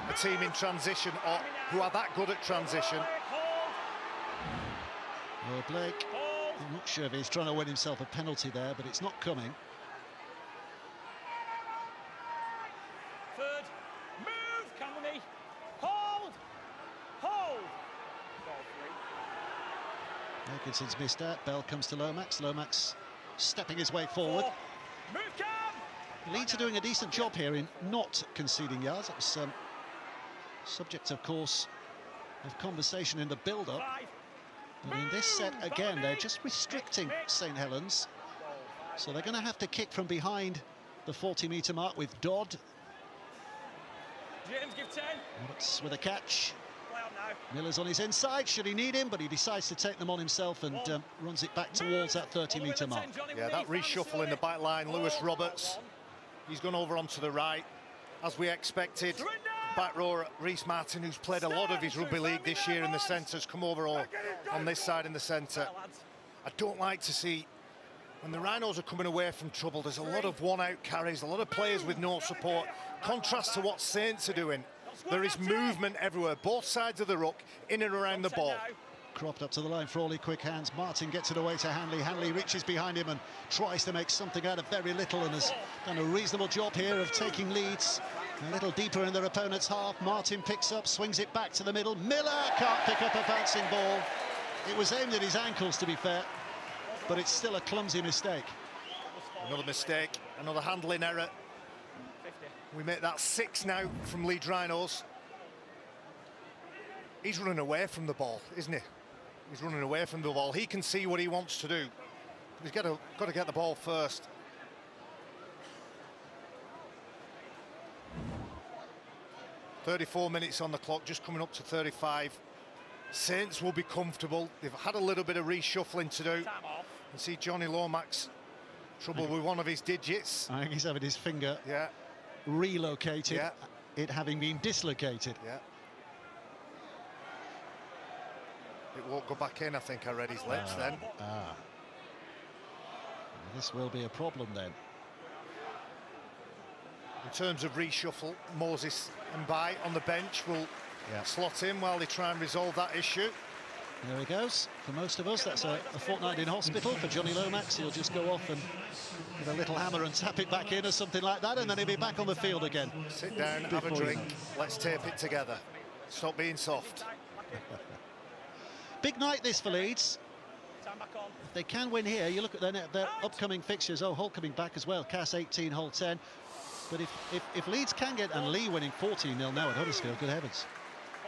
a team in transition or who are that good at transition. Well, Blake, I'm not sure if he's trying to win himself a penalty there, but it's not coming. Third, move, Company, hold. Atkinson's missed out. Bell comes to Lomax. Lomax stepping his way forward. Move, Leeds are doing a decent job here in not conceding yards. That was subject, of course, of conversation in the build-up. But in this set, again, they're just restricting St Helens. So they're going to have to kick from behind the 40-metre mark with Dodd. James, give 10. Roberts with a catch. Miller's on his inside, should he need him, but he decides to take them on himself and runs it back towards that 30-metre mark. Yeah, that reshuffle in the back line, Lewis Roberts, he's gone over onto the right, as we expected. Back row, Rhys Martin, who's played a lot of his rugby league this year in the centre, has come over on this side in the centre. I don't like to see, when the Rhinos are coming away from trouble, there's a lot of one-out carries, a lot of players with no support. Contrast to what Saints are doing. There is movement everywhere, both sides of the ruck, in and around the ball. Croft up to the line, Frawley, quick hands. Martin gets it away to Hanley. Hanley reaches behind him and tries to make something out of very little, and has done a reasonable job here of taking Leeds a little deeper in their opponent's half. Martin picks up, swings it back to the middle. Miller can't pick up a bouncing ball. It was aimed at his ankles, to be fair, but it's still a clumsy mistake. Another mistake, another handling error. We make that 6 now from Leeds Rhinos. He's running away from the ball, isn't he? He's running away from the ball. He can see what he wants to do. He's got to get the ball first. "34 minutes on the clock, just coming up to 35. Saints will be comfortable. They've had a little bit of reshuffling to do. You can see Johnny Lomax trouble with one of his digits. I think he's having his finger relocated, it having been dislocated. Yeah. It won't go back in, I think I read his lips then. Well, this will be a problem then. In terms of reshuffle, Moses and Bai on the bench will slot in while they try and resolve that issue. There he goes. For most of us, that's a fortnight in hospital. For Johnny Lomax, he'll just go off and with a little hammer and tap it back in or something like that, and then he'll be back on the field again. Sit down, have a drink, let's tape it together. Stop being soft. Big night this for Leeds. If they can win here, you look at their upcoming fixtures. Oh, Hull coming back as well. Cass 18, Hull 10. But if Leeds can get, and Lee winning 14-0 now at Huddersfield, good heavens.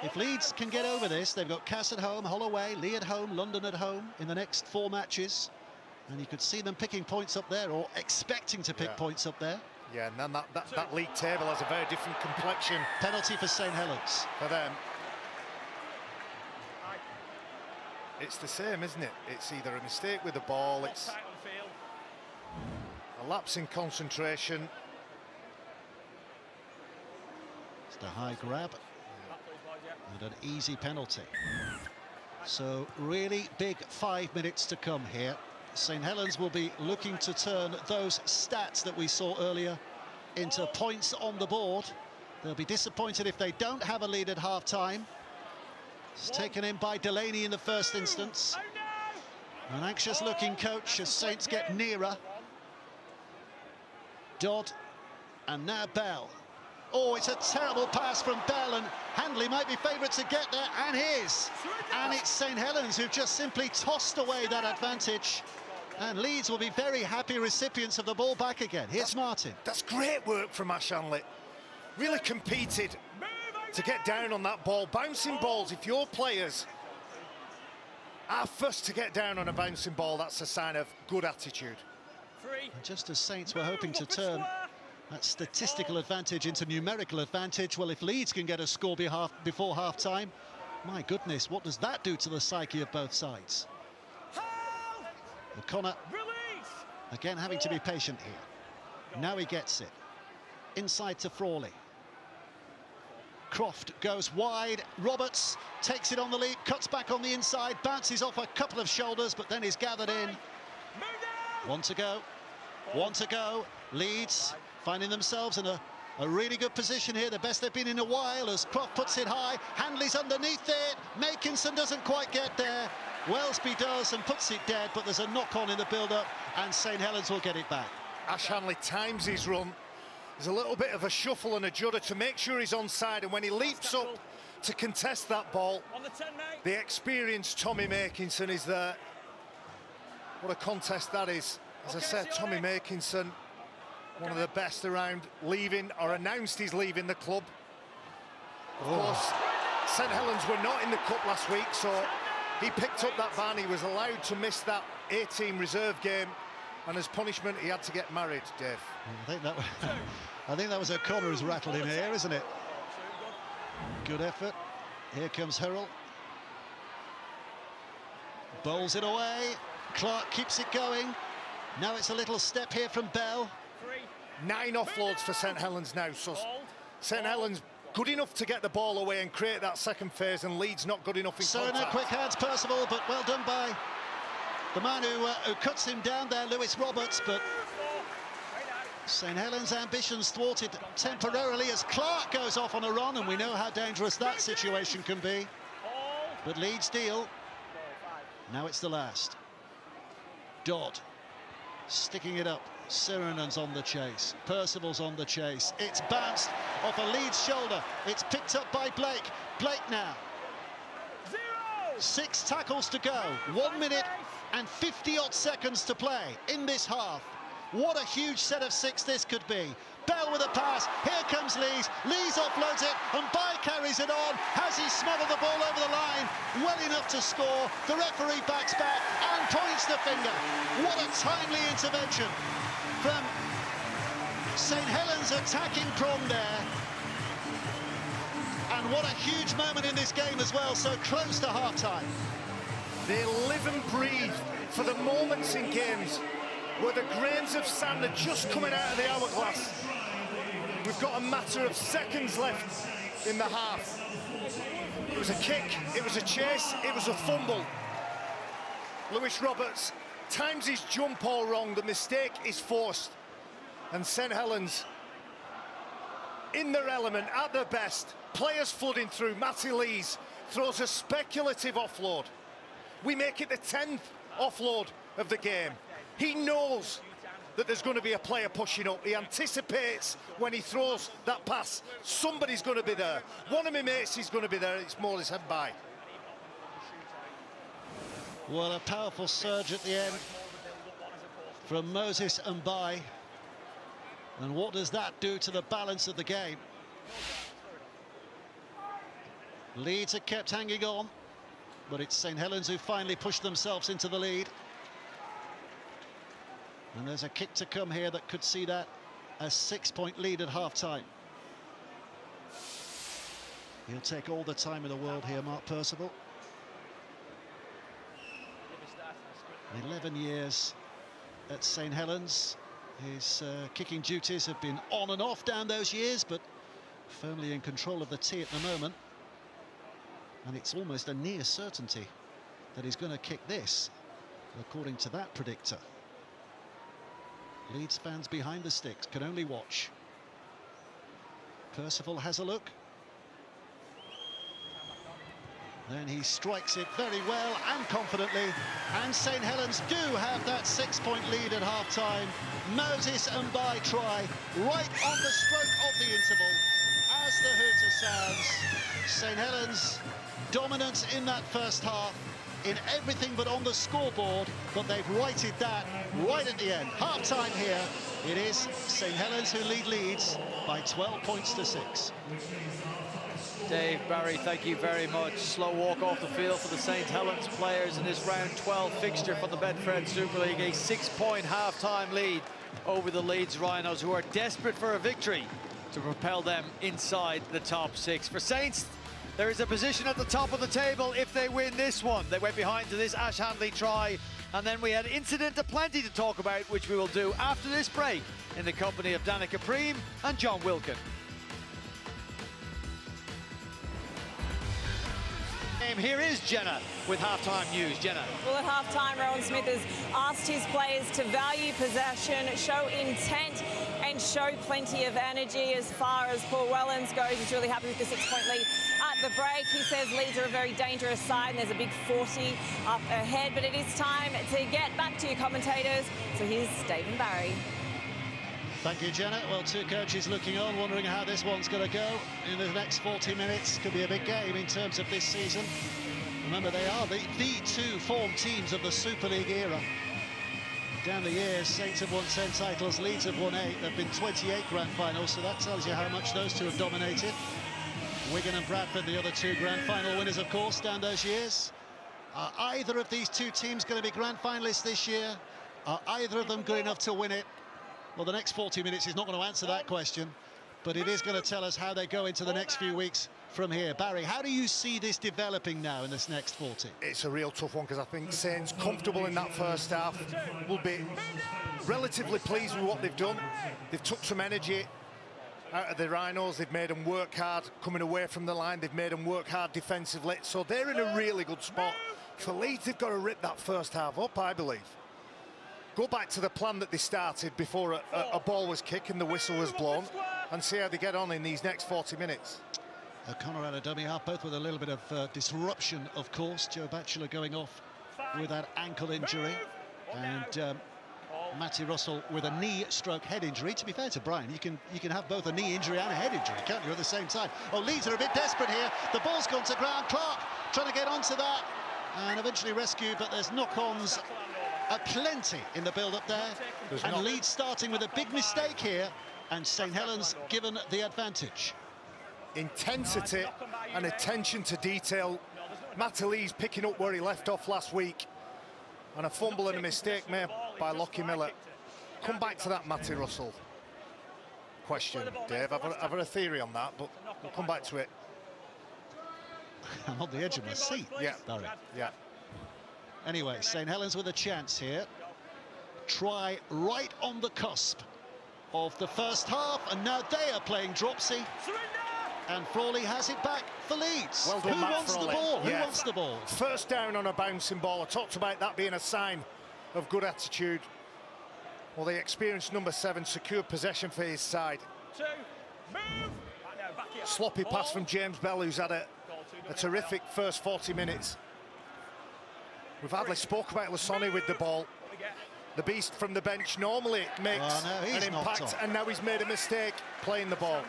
If Leeds can get over this, they've got Cass at home, Hull away, Lee at home, London at home in the next 4 matches. And you could see them picking points up there, or expecting to pick points up there. Yeah, and then that league table has a very different complexion. Penalty for St Helens. For them. It's the same, isn't it? It's either a mistake with the ball, it's a lapse in concentration. It's a high grab and an easy penalty. So really big 5 minutes to come here. St Helens will be looking to turn those stats that we saw earlier into points on the board. They'll be disappointed if they don't have a lead at half-time. It's taken in by Delaney in the first instance. An anxious-looking coach as Saints get nearer. Dodd and now Bell. Oh, it's a terrible pass from Bell, and Handley might be favourite to get there, and is. And it's St Helens who've just simply tossed away that advantage. And Leeds will be very happy recipients of the ball back again. Here's Martin. That's great work from Ash Hanley. Really competed to get down on that ball. Bouncing balls, if your players are first to get down on a bouncing ball, that's a sign of good attitude. And just as Saints were hoping to turn that statistical advantage into numerical advantage, well, if Leeds can get a score before half-time, my goodness, what does that do to the psyche of both sides? O'Connor, again, having to be patient here. Now he gets it. Inside to Frawley. Croft goes wide. Roberts takes it on the leap, cuts back on the inside, bounces off a couple of shoulders, but then is gathered in. 1 to go. 1 to go. Leeds finding themselves in a really good position here, the best they've been in a while, as Croft puts it high. Handley's underneath it. Makinson doesn't quite get there. Wellesby does and puts it dead, but there's a knock-on in the build-up, and St Helens will get it back. Ash Hanley times his run. There's a little bit of a shuffle and a judder to make sure he's onside, and when he leaps up to contest that ball, the experienced Tommy Makinson is there. What a contest that is. As I said, Tommy Makinson, one of the best around, leaving, or announced he's leaving the club. Of course, St Helens were not in the cup last week, so he picked up that ban. He was allowed to miss that A-team reserve game, and as punishment, he had to get married, Dave. I think that was O'Connor who's rattled in here, isn't it? Good effort. Here comes Hurrell. Bowls it away. Clark keeps it going. Now it's a little step here from Bell. 9 offloads for St Helens now, so St Helens good enough to get the ball away and create that second phase, and Leeds not good enough in contact. Quick hands, Percival, but well done by the man who cuts him down there, Lewis Roberts, but St Helens' ambitions thwarted temporarily as Clark goes off on a run, and we know how dangerous that situation can be. But Leeds deal. Now it's the last. Dodd sticking it up. Sirenen's on the chase. Percival's on the chase. It's bounced off a Leeds shoulder. It's picked up by Blake. Blake now. 6 tackles to go. 1 minute and 50-odd seconds to play in this half. What a huge set of 6 this could be. Bell with a pass. Here comes Leeds. Leeds offloads it, and Bai carries it on. Has he smothered the ball over the line? Well enough to score. The referee backs back and points the finger. What a timely intervention from St Helens attacking prong there. And what a huge moment in this game as well, so close to half-time. They live and breathe for the moments in games where the grains of sand are just coming out of the hourglass. We've got a matter of seconds left in the half. It was a kick, it was a chase, it was a fumble. Lewis Roberts times his jump all wrong, the mistake is forced. And St Helens, in their element, at their best, players flooding through. Matty Lees throws a speculative offload. We make it the 10th offload of the game. He knows that there's going to be a player pushing up. He anticipates when he throws that pass, somebody's going to be there. One of my mates is going to be there. It's Morley's head by. Well, a powerful surge at the end from Moses and Bai. And what does that do to the balance of the game? Leeds are kept hanging on, but it's St Helens who finally pushed themselves into the lead. And there's a kick to come here that could see that a 6-point lead at half-time. He'll take all the time in the world here, Mark Percival. 11 years at St Helens. His kicking duties have been on and off down those years, but firmly in control of the tee at the moment. And it's almost a near certainty that he's going to kick this, according to that predictor. Leeds fans behind the sticks can only watch. Percival has a look. Then he strikes it very well and confidently. And St Helens do have that 6-point lead at half-time. Moses and Bai try right on the stroke of the interval. As the hooter sounds, St Helens dominant in that first half, in everything but on the scoreboard, but they've righted that right at the end. Half-time here, it is St Helens who lead Leeds by 12 points to 6. Dave, Barry, thank you very much. Slow walk off the field for the St Helens players in this round 12 fixture for the Betfred Super League. A 6-point half-time lead over the Leeds Rhinos, who are desperate for a victory to propel them inside the top 6. For Saints, there is a position at the top of the table if they win this one. They went behind to this Ash Handley try, and then we had incident aplenty to talk about, which we will do after this break in the company of Danica Preem and John Wilkin. Here is Jenna with halftime news. Jenna. Well, at halftime, Rowan Smith has asked his players to value possession, show intent, and show plenty of energy. As far as Paul Wellens goes, he's really happy with the 6-point lead at the break. He says Leeds are a very dangerous side, and there's a big 40 up ahead. But it is time to get back to your commentators. So here's Dave and Barry. Thank you, Jenna. Well, two coaches looking on, wondering how this one's going to go in the next 40 minutes. Could be a big game in terms of this season. Remember, they are the two form teams of the Super League era. Down the years, Saints have won 10 titles, Leeds have won 8. There have been 28 grand finals, so that tells you how much those two have dominated. Wigan and Bradford, the other two grand final winners, of course, down those years. Are either of these two teams going to be grand finalists this year? Are either of them good enough to win it? Well, the next 40 minutes is not going to answer that question, but it is going to tell us how they go into the next few weeks from here. Barry, how do you see this developing now in this next 40? It's a real tough one, because I think Saints, comfortable in that first half, will be relatively pleased with what they've done. They've took some energy out of the Rhinos. They've made them work hard coming away from the line. They've made them work hard defensively. So they're in a really good spot. For Leeds, they've got to rip that first half up, I believe. Go back to the plan that they started before a ball was kicked and the whistle was blown, and see how they get on in these next 40 minutes. O'Connor and a dummy half, both with a little bit of disruption, of course. Joe Batchelor going off with that ankle injury, and Matty Russell with a knee/stroke head injury. To be fair to Brian, you can have both a knee injury and a head injury, can't you, at the same time? Oh, Leeds are a bit desperate here. The ball's gone to ground. Clark trying to get onto that and eventually rescued, but there's knock-ons aplenty in the build-up there. And Leeds starting with a big mistake here, and St Helens given the advantage. Intensity and attention to detail. Matty Lee's picking up where he left off last week, and a fumble and a mistake made by Lockie Miller. Come back to that Matty Russell question, Dave. I've got a theory on that, but we'll come back to it. I'm on the edge of my seat. Yeah, Barry. Yeah. Anyway, St Helens with a chance here. Try right on the cusp of the first half, and now they are playing dropsy. And Frawley has it back for Leeds. Well done, Who Matt wants Frawley. the ball? Yeah. Who wants the ball? First down on a bouncing ball. I talked about that being a sign of good attitude. Well, the experienced number 7 secured possession for his side. Sloppy pass from James Bell, who's had a terrific first 40 minutes. We've hardly spoke about Lasoni with the ball. The beast from the bench normally makes an impact, and now he's made a mistake playing the ball.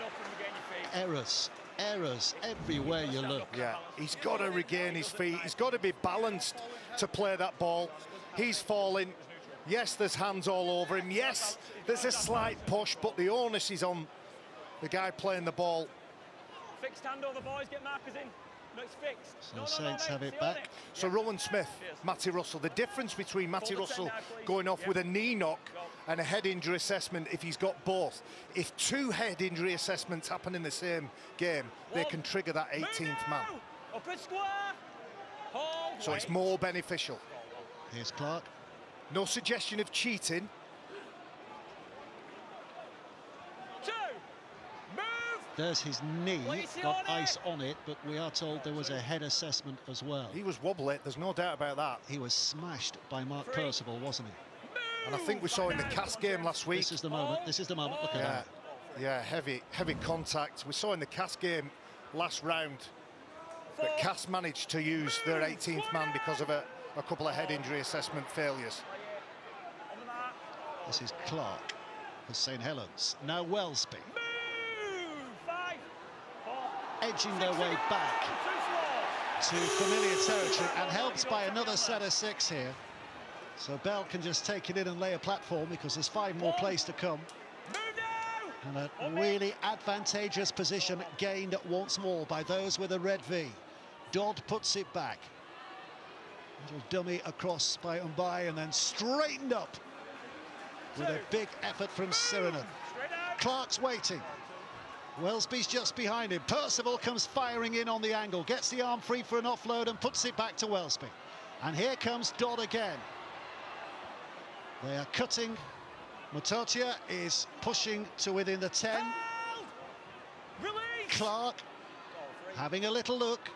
Errors everywhere you look. Yeah, he's got to regain his feet. He's got to be balanced to play that ball. He's falling. Yes, there's hands all over him. Yes, there's a slight push, but the onus is on the guy playing the ball. Fixed hand over, boys, get markers in. No, it's fixed. So Saints have it back. So Rowan Smith, Matty Russell, the difference between Matty Russell going off with a knee knock and a head injury assessment, if he's got both, if 2 head injury assessments happen in the same game, they can trigger that 18th man. So it's more beneficial. Here's Clark. No suggestion of cheating. There's his knee, got ice on it, but we are told there was a head assessment as well. He was wobbly, there's no doubt about that. He was smashed by Mark Percival, wasn't he? And I think we saw in the Cass game last week. This is the moment, look at that. Yeah, heavy contact. We saw in the Cass game last round that Cass managed to use their 18th man because of a couple of head injury assessment failures. This is Clark for St Helens. Now Wellesby. Edging their way back to familiar territory, and helped by another set of 6 here. So Bell can just take it in and lay a platform, because there's 5 more plays to come. And a really advantageous position gained once more by those with a red V. Dodd puts it back. Little dummy across by Mbai, and then straightened up with a big effort from Sirinen. Clark's waiting. Wellesby's just behind him. Percival comes firing in on the angle, gets the arm free for an offload and puts it back to Wellesby. And here comes Dodd again. They are cutting. Matotia is pushing to within the 10. Clark having a little look.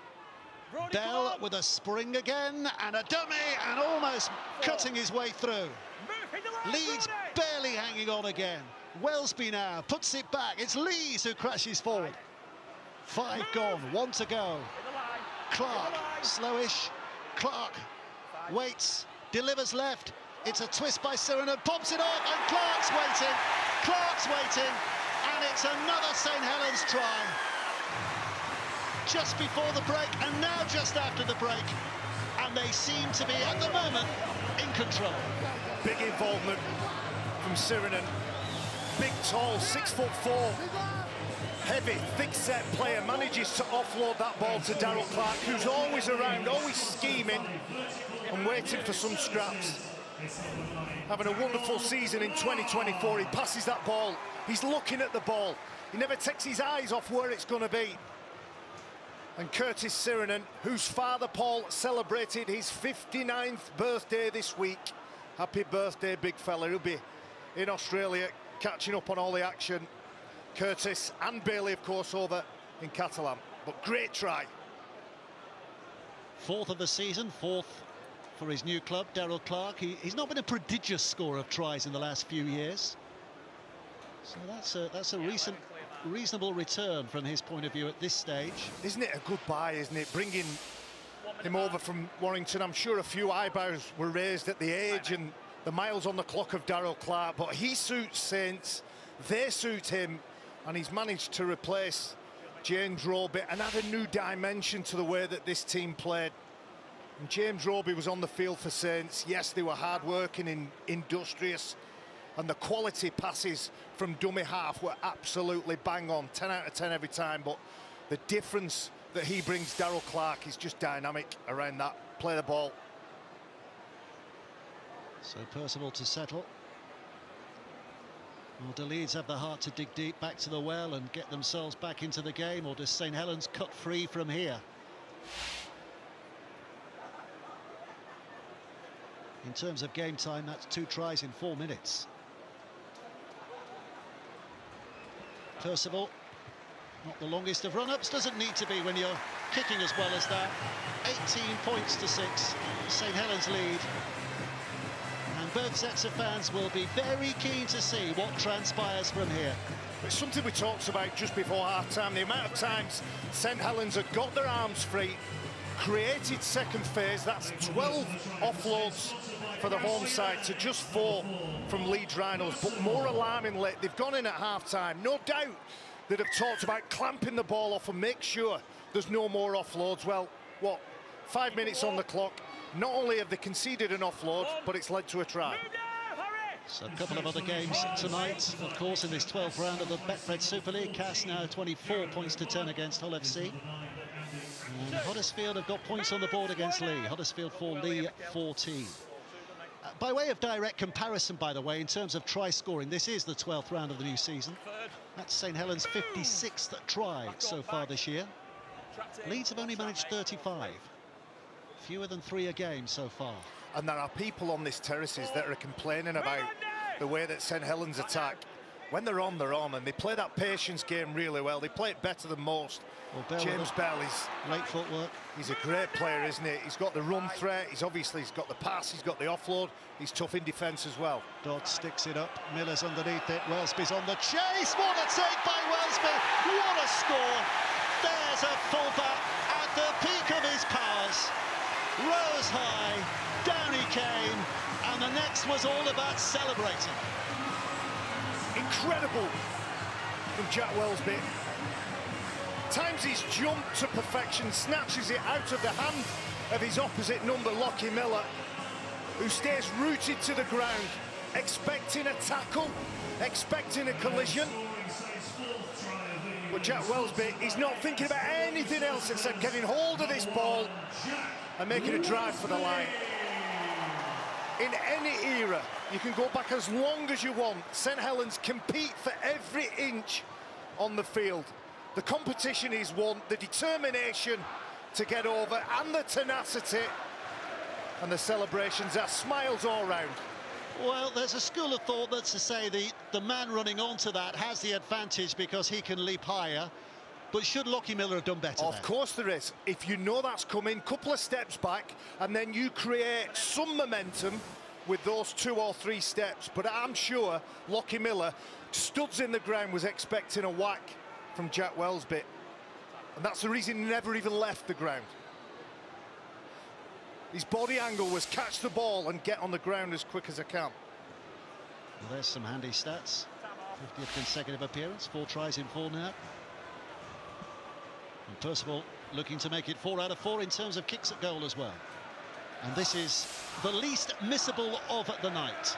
Bell with a spring again, and a dummy, and almost cutting his way through. Leeds barely hanging on again. Wellesby now puts it back. It's Leeds who crashes forward. 5 gone, 1 to go. Clark, slowish. Clark waits, delivers left. It's a twist by Sirinen, pops it off, and Clark's waiting. Clark's waiting, and it's another St Helens try. Just before the break, and now just after the break. And they seem to be, at the moment, in control. Big involvement from Sirinen. Big, tall, 6'4", heavy, thick-set player, manages to offload that ball to Darryl Clark, who's always around, always scheming and waiting for some scraps. Having a wonderful season in 2024. He passes that ball. He's looking at the ball. He never takes his eyes off where it's going to be. And Curtis Sirinen, whose father, Paul, celebrated his 59th birthday this week. Happy birthday, big fella. He'll be in Australia catching up on all the action. Curtis and Bailey, of course, over in Catalan. But great try. 4th of the season, 4th for his new club, Darryl Clark. He's not been a prodigious scorer of tries in the last few years. So that's a reasonable return from his point of view at this stage. Isn't it a good buy, isn't it? Bringing him over from Warrington. I'm sure a few eyebrows were raised at the age and the miles on the clock of Darrell Clarke, but he suits Saints, they suit him, and he's managed to replace James Roby and add a new dimension to the way that this team played. And James Roby was on the field for Saints. Yes, they were hard-working and industrious, and the quality passes from dummy half were absolutely bang on, 10 out of 10 every time, but the difference that he brings, Darrell Clarke, is just dynamic around that. Play the ball. So Percival to settle. Well, do Leeds have the heart to dig deep back to the well and get themselves back into the game, or does St Helens cut free from here? In terms of game time, that's 2 tries in 4 minutes. Percival, not the longest of run-ups, doesn't need to be when you're kicking as well as that. 18 points to 6, St Helens lead. And both sets of fans will be very keen to see what transpires from here. It's something we talked about just before half-time, the amount of times St Helens have got their arms free, created second phase, that's 12 offloads for the home side to just 4 from Leeds Rhinos, but more alarmingly, they've gone in at half-time. No doubt they'd have talked about clamping the ball off and make sure there's no more offloads. Well, what, 5 minutes on the clock, not only have they conceded an offload, but it's led to a try. So a couple of other games tonight, of course, in this 12th round of the Betfred Super League. Cass now 24 points to 10 against Hull FC. And Huddersfield have got points on the board against Lee. Huddersfield 4, Lee 14. By way of direct comparison, by the way, in terms of try scoring, this is the 12th round of the new season. That's St Helens' 56th try so far this year. Leeds have only managed 35. Fewer than 3 a game so far. And there are people on this terraces that are complaining about the way that St Helens attack. When they're on, and they play that patience game really well. They play it better than most. Well, James Bell is late footwork. He's a great player, isn't he? He's got the run threat. He's got the pass. He's got the offload. He's tough in defence as well. Dodd sticks it up. Miller's underneath it. Wellesby's on the chase. What a take by Wellesby! What a score! There's a fullback at the peak of his powers. Rose high, down he came, and the next was all about celebrating. Incredible from Jack Wellesby. Times he's jumped to perfection, snatches it out of the hand of his opposite number, Lockie Miller, who stays rooted to the ground, expecting a tackle, expecting a collision. But Jack Wellesby, he's not thinking about anything else except getting hold of this ball and making a drive for the line. In any era, you can go back as long as you want. St Helens compete for every inch on the field. The competition is won, the determination to get over, and the tenacity, and the celebrations are smiles all round. Well, there's a school of thought that's to say the man running onto that has the advantage because he can leap higher. But should Lockie Miller have done better? Of course there is. If you know that's coming, couple of steps back, and then you create some momentum with those 2 or 3 steps. But I'm sure Lockie Miller, studs in the ground, was expecting a whack from Jack Wellesby. And that's the reason he never even left the ground. His body angle was catch the ball and get on the ground as quick as I can. Well, there's some handy stats. 50th consecutive appearance, 4 tries in 4 now. And Percival looking to make it 4 out of 4 in terms of kicks at goal as well. And this is the least missable of the night.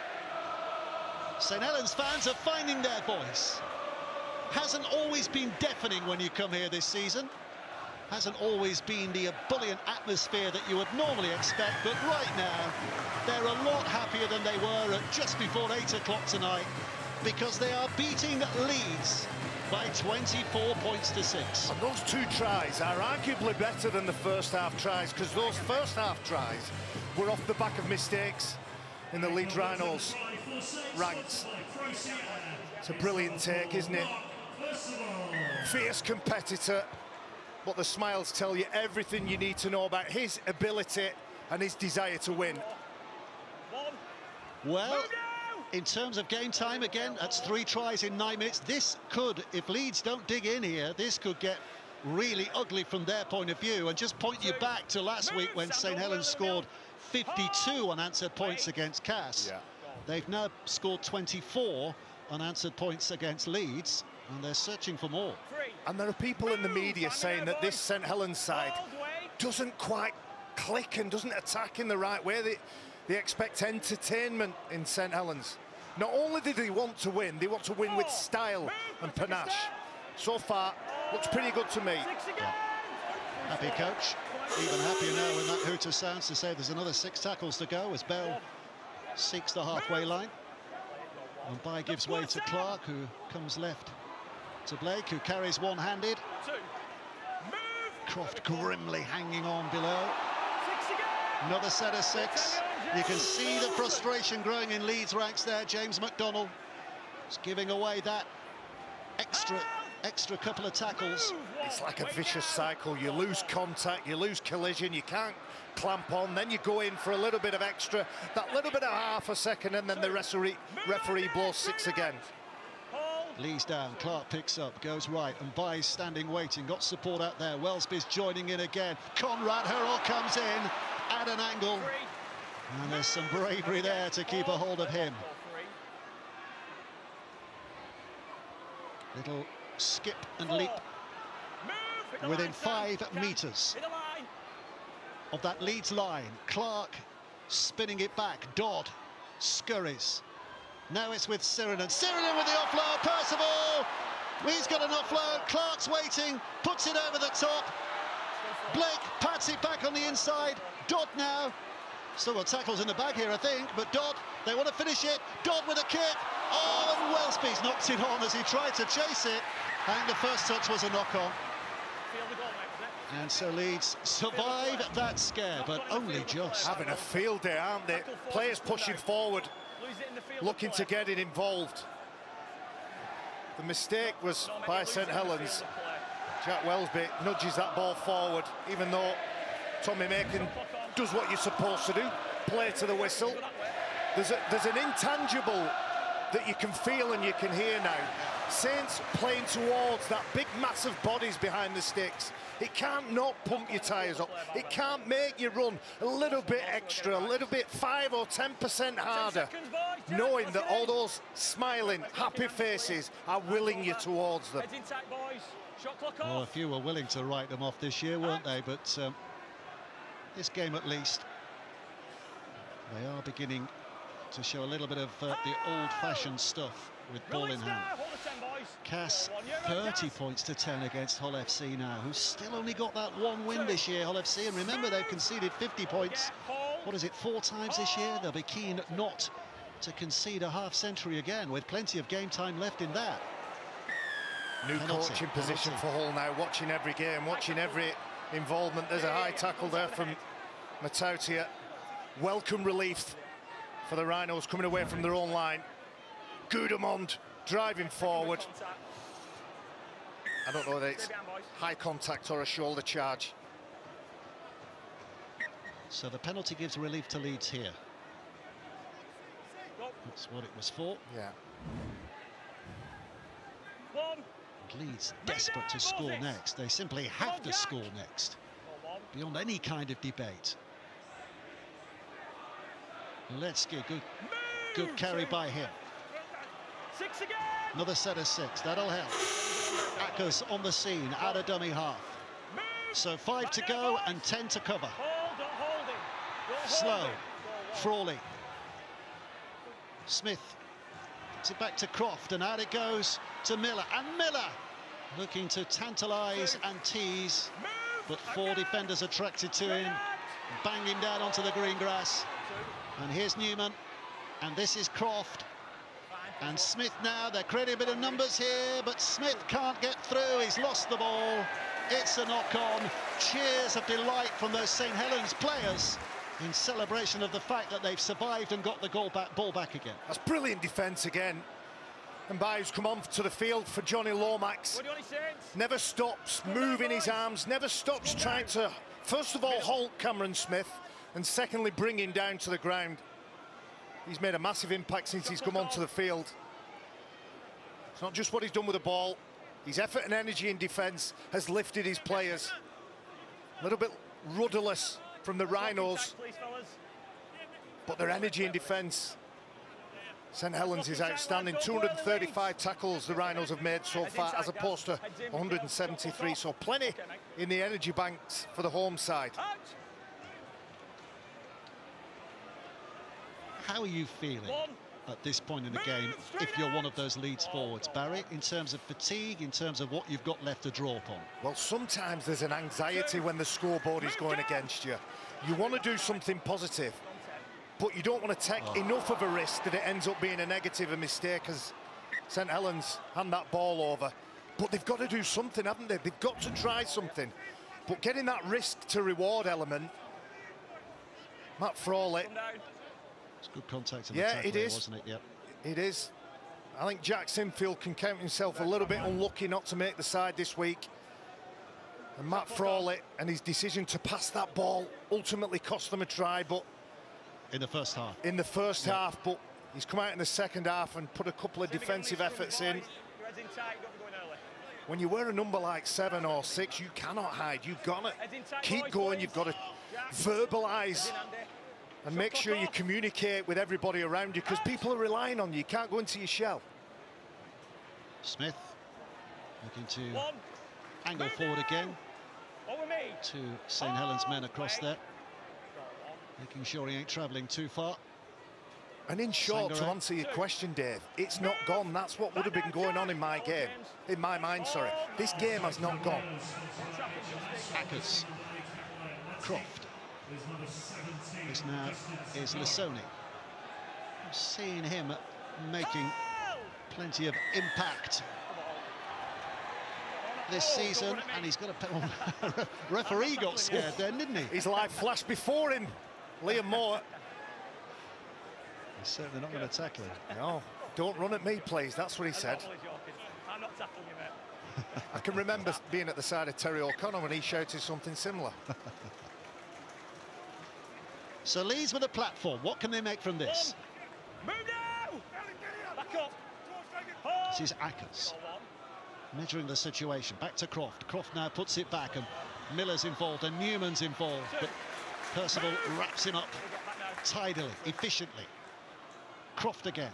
St Helens fans are finding their voice. Hasn't always been deafening when you come here this season. Hasn't always been the ebullient atmosphere that you would normally expect, but right now they're a lot happier than they were at just before 8 o'clock tonight, because they are beating Leeds by 24 points to 6. And those 2 tries are arguably better than the first half tries, because those first half tries were off the back of mistakes in the Leeds Rhinos ranks. It's a brilliant take, isn't it? Fierce competitor, but the smiles tell you everything you need to know about his ability and his desire to win. Well, in terms of game time, again, that's 3 tries in 9 minutes. This could, if Leeds don't dig in here, this could get really ugly from their point of view. And just point you back to last week when St Helens scored 52 unanswered points against Cass. Yeah. They've now scored 24 unanswered points against Leeds, and they're searching for more. And there are people in the media saying that this St Helens side doesn't quite click and doesn't attack in the right way. They expect entertainment in St Helens. Not only do they want to win, they want to win with style and panache. So far, looks pretty good to me. Yeah. Happy coach, even happier now when that hooter sounds to say there's another 6 tackles to go as Bell seeks the halfway line. And By gives way to Clark, who comes left to Blake, who carries one-handed. Croft grimly hanging on below. Another set of 6. You can see the frustration growing in Leeds ranks there. James McDonnell is giving away that extra couple of tackles. It's like a vicious cycle. You lose contact, you lose collision, you can't clamp on, then you go in for a little bit of extra, that little bit of half a second, and then the referee blows 6 again. Lee's down, Clark picks up, goes right, and By's standing waiting, got support out there. Wellsby's joining in again. Conrad Hurrell comes in at an angle, and there's some bravery there to keep a hold of him. Little skip and leap within 5 metres of that Leeds line. Clark spinning it back. Dodd scurries. Now it's with Sirinen. Sirinen with the offload. Percival! He's got an offload. Clark's waiting. Puts it over the top. Blake pats it back on the inside. Dodd now. Still got tackles in the bag here, I think. But Dodd, they want to finish it. Dodd with a kick. Oh, and Wellsby's knocked it on as he tried to chase it. I think the first touch was a knock-on. And so Leeds survive that scare, but only just. Having a field day, aren't they? Players pushing forward, looking to get it involved. The mistake was by St Helens. Jack Wellsby nudges that ball forward, even though Tommy Macon does what you're supposed to do, play to the whistle. There's an intangible that you can feel and you can hear now. Saints playing towards that big massive bodies behind the sticks. It can't not pump your tyres up. It can't make you run a little bit extra, a little bit 5 or 10% harder, knowing that all those smiling, happy faces are willing you towards them. Well, a few were willing to write them off this year, weren't they? But this game, at least, they are beginning to show a little bit of the old-fashioned stuff with ball in hand. Cass 30 points to 10 against Hull FC now, who's still only got that 1 win this year, Hull FC. And remember, they've conceded 50 points, what is it, 4 times this year? They'll be keen not to concede a half-century again, with plenty of game time left in that. New coaching position for Hull now, watching every game, watching every involvement. There's a high tackle there from Matautia. Welcome relief for the Rhinos coming away from their own line. Gudemond driving forward. I don't know whether it's high contact or a shoulder charge. So the penalty gives relief to Leeds here. That's what it was for. Yeah. And Leeds desperate to score next. They simply have to score next, beyond any kind of debate. Letsky, good carry by him. Another set of 6, that'll help. Akers on the scene, at a dummy half. So 5 to go and 10 to cover. Slow, Frawley. Smith puts it back to Croft, and out it goes to Miller. And Miller looking to tantalise and tease, but 4 defenders attracted to him. Bang him down onto the green grass. And here's Newman, and this is Croft. And Smith now, they're creating a bit of numbers here, but Smith can't get through, he's lost the ball. It's a knock-on. Cheers of delight from those St Helens players in celebration of the fact that they've survived and got the ball back again. That's brilliant defence again. And Bayou's come on to the field for Johnny Lomax. Never stops moving his arms, never stops trying to, first of all, halt Cameron Smith, and secondly, bring him down to the ground. He's made a massive impact since he's come onto the field. It's not just what he's done with the ball, His effort and energy in defence has lifted his players. A little bit rudderless from the Rhinos, but their energy in defence. St Helens is outstanding. 235 tackles the Rhinos have made so far, as opposed to 173, so plenty in the energy banks for the home side. How are you feeling at this point in the game if you're one of those Leeds forwards, Barry, in terms of fatigue, in terms of what you've got left to draw upon? Well, sometimes there's an anxiety when the scoreboard is going against you. You want to do something positive, but you don't want to take enough of a risk that it ends up being a negative, a mistake, as St Helens hand that ball over. But they've got to do something, haven't they? They've got to try something. But getting that risk to reward element, Matt Frawley. It's good contact in the tackle, it is, wasn't it? Yep. It is. I think Jack Sinfield can count himself a little bit unlucky not to make the side this week. And Matt Frawley and his decision to pass that ball ultimately cost them a try, but in the first half. In the first half, but he's come out in the second half and put a couple of defensive efforts in. When you wear a number like 7 or 6, you cannot hide. You've got to keep going. You've got to verbalise and make sure you communicate with everybody around you, because people are relying on you. You can't go into your shell. Smith looking to angle forward again to St Helens men across there, making sure he ain't travelling too far. And in short, to answer your question, Dave, it's not gone. That's what would have been going on in my game, in my mind, sorry. This game has not gone. Ackers, Croft. This now is Lissoni. I'm seeing him making plenty of impact this season, and he's got a referee got scared then, didn't he? His life flashed before him, Liam Moore. He's certainly not going to tackle him. No, don't run at me, please. That's what he said. I'm not tackling you, mate. I can remember being at the side of Terry O'Connor when he shouted something similar. So Leeds with a platform. What can they make from this? Move now! Back up. This is Ackers measuring the situation. Back to Croft. Croft now puts it back, and Miller's involved and Newman's involved, but Percival wraps him up tidily, efficiently. Croft again.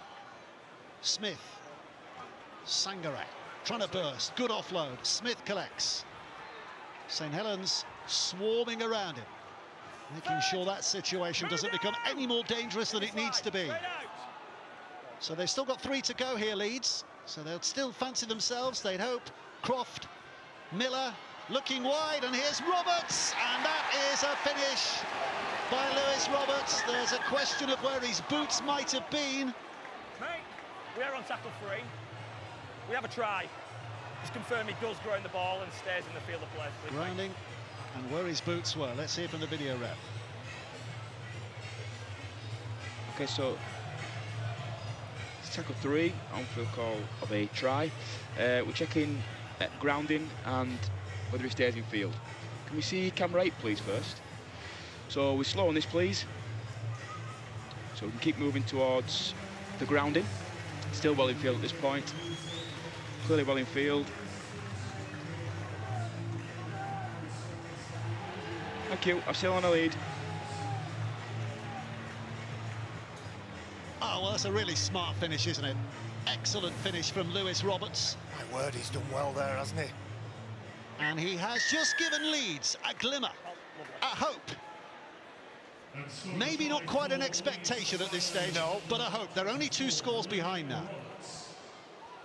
Smith. Sangarak trying to burst. Good offload. Smith collects. St Helens swarming around him, making sure that situation doesn't become any more dangerous than it needs to be. So they've still got 3 to go here, Leeds. So they'll still fancy themselves, they'd hope. Croft, Miller, looking wide, and here's Roberts, and that is a finish by Lewis Roberts. There's a question of where his boots might have been. Mate, we are on tackle 3. We have a try. Just confirm he does ground the ball and stays in the field of play. Grounding and where his boots were. Let's hear from the video ref. Okay, so it's tackle 3, on-field call of a try. We're checking grounding and whether he stays in field. Can we see camera 8, please, first? So we're slow on this, please. So we can keep moving towards the grounding. Still well in field at this point. Clearly well in field. Thank you, I'm still on a lead. Oh, well, that's a really smart finish, isn't it? Excellent finish from Lewis Roberts. My word, he's done well there, hasn't he? And he has just given Leeds a glimmer, a hope. Maybe not quite an expectation at this stage, no, but a hope. They're only 2 scores behind now.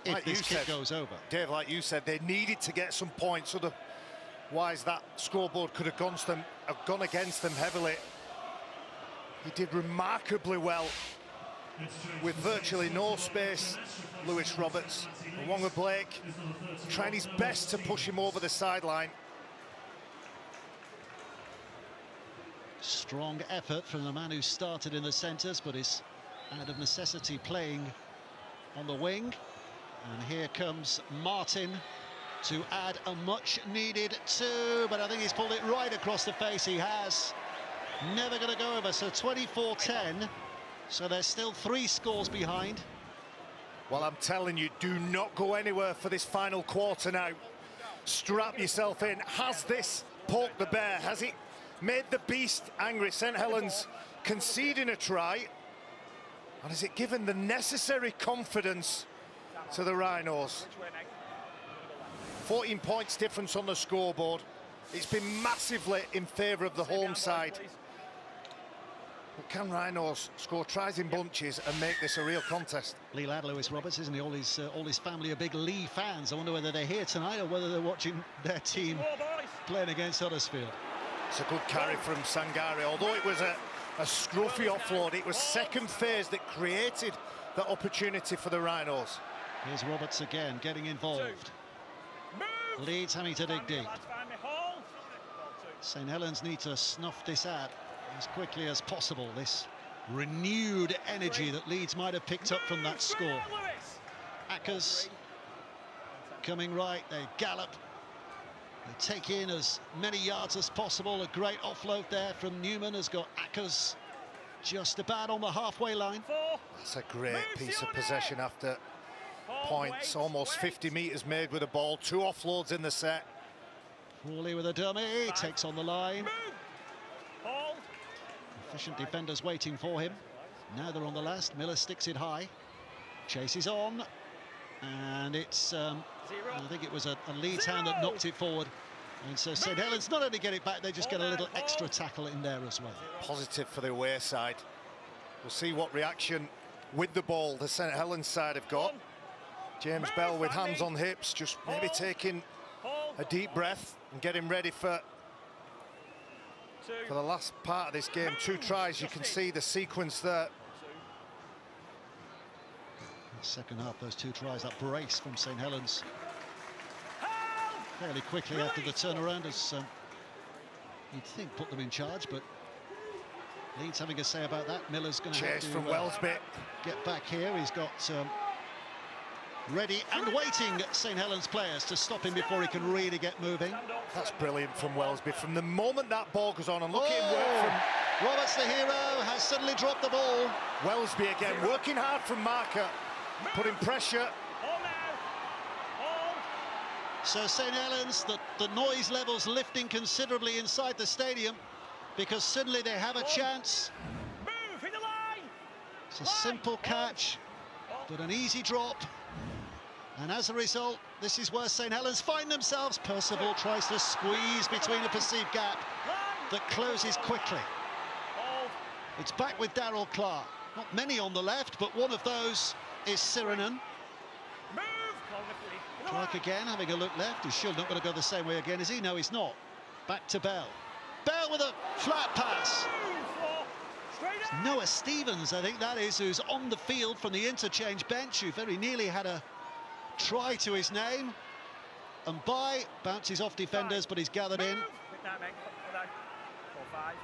If this kick goes over. Dave, like you said, they needed to get some points, otherwise that scoreboard could have gone against them heavily. He did remarkably well with virtually no space, Lewis Roberts. Wonga Blake trying his best to push him over the sideline. Strong effort from the man who started in the centres, but is out of necessity playing on the wing. And here comes Martin to add a much-needed 2, but I think he's pulled it right across the face. He has. Never going to go over, so 24-10. So they're still 3 scores behind. Well, I'm telling you, do not go anywhere for this final quarter now. Strap yourself in. Has this poked the bear? Has it made the beast angry? St Helens conceding a try. And has it given the necessary confidence to the Rhinos? 14 points difference on the scoreboard. It's been massively in favour of the home side. But can Rhinos score tries in bunches and make this a real contest? Lee lad, Lewis Roberts, isn't he? All his family are big Lee fans. I wonder whether they're here tonight or whether they're watching their team playing against Huddersfield. It's a good carry from Sangare. Although it was a scruffy offload, it was second phase that created the opportunity for the Rhinos. Here's Roberts again, getting involved. Leeds having to dig deep. St Helens need to snuff this out as quickly as possible, this renewed energy that Leeds might have picked up from that score. Ackers coming right, they gallop. They take in as many yards as possible. A great offload there from Newman has got Ackers just about on the halfway line. That's a great piece of possession after points, almost 50 metres made with the ball. 2 offloads in the set. Crawley with a dummy, takes on the line. Efficient defenders waiting for him. Now they're on the last. Miller sticks it high. Chases on. And it's, I think it was a Leeds hand that knocked it forward. And so St Helens not only get it back, they just get a little extra tackle in there as well. Positive for the away side. We'll see what reaction with the ball the St Helens side have got. James Bell with hands on hips, just maybe taking a deep breath and getting ready for the last part of this game. 2 tries, you can see the sequence there. The second half, those 2 tries, that brace from St Helens fairly quickly after the turnaround, as you'd think put them in charge, but Leeds having a say about that. Miller's going to have to from Wellsby. Get back here. He's got ready and waiting St Helens players to stop him before he can really get moving. That's brilliant from Wellsby. From the moment that ball goes on, and look at him work from... Roberts, the hero, has suddenly dropped the ball. Wellsby again, working hard from marker, putting pressure. So St Helens, the noise levels lifting considerably inside the stadium because suddenly they have a chance. It's a simple catch, but an easy drop. And as a result, this is where St Helens find themselves. Percival tries to squeeze between a perceived gap that closes quickly. It's back with Darryl Clark. Not many on the left, but one of those is Sirenen. Clark again, having a look left. He's sure not going to go the same way again, is he? No, he's not. Back to Bell. Bell with a flat pass. It's Noah Stevens, I think that is, who's on the field from the interchange bench, who very nearly had a try to his name. And bounces off defenders, but he's gathered in.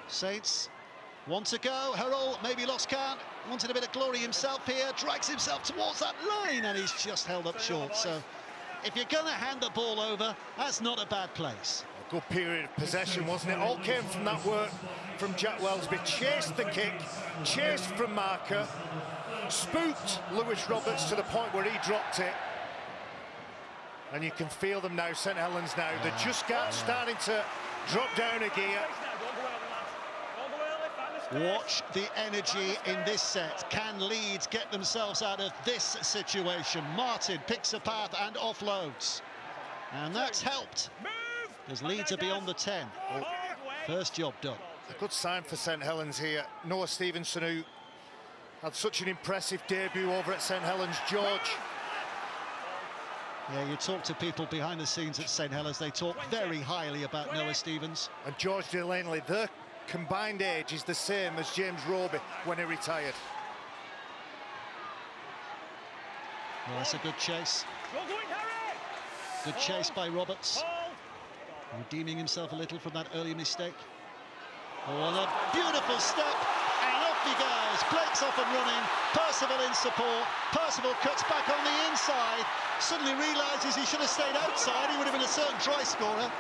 Saints want to go. Hurrell maybe lost count. Wanted a bit of glory himself here. Drags himself towards that line, and he's just held up short. So if you're going to hand the ball over, that's not a bad place. A good period of possession, wasn't it? All came from that work from Jack Wellsby. Chased the kick, chased from marker, spooked Lewis Roberts to the point where he dropped it. And you can feel them now, St Helens now. They're just starting to drop down a gear. Watch the energy in this set. Can Leeds get themselves out of this situation? Martin picks a path and offloads. And that's helped, as Leeds are beyond the 10. First job done. A good sign for St Helens here. Noah Stevenson, who had such an impressive debut over at St Helens. George. Yeah, you talk to people behind the scenes at St Helens, they talk very highly about Noah Stevens. And George Delaney, their combined age is the same as James Roby when he retired. Well, that's a good chase. Good chase by Roberts. Redeeming himself a little from that early mistake. Oh, and a beautiful step, and off he goes. Blake's off and running. Percival in support. Percival cuts back on the inside. Suddenly realises he should have stayed outside. He would have been a certain try scorer,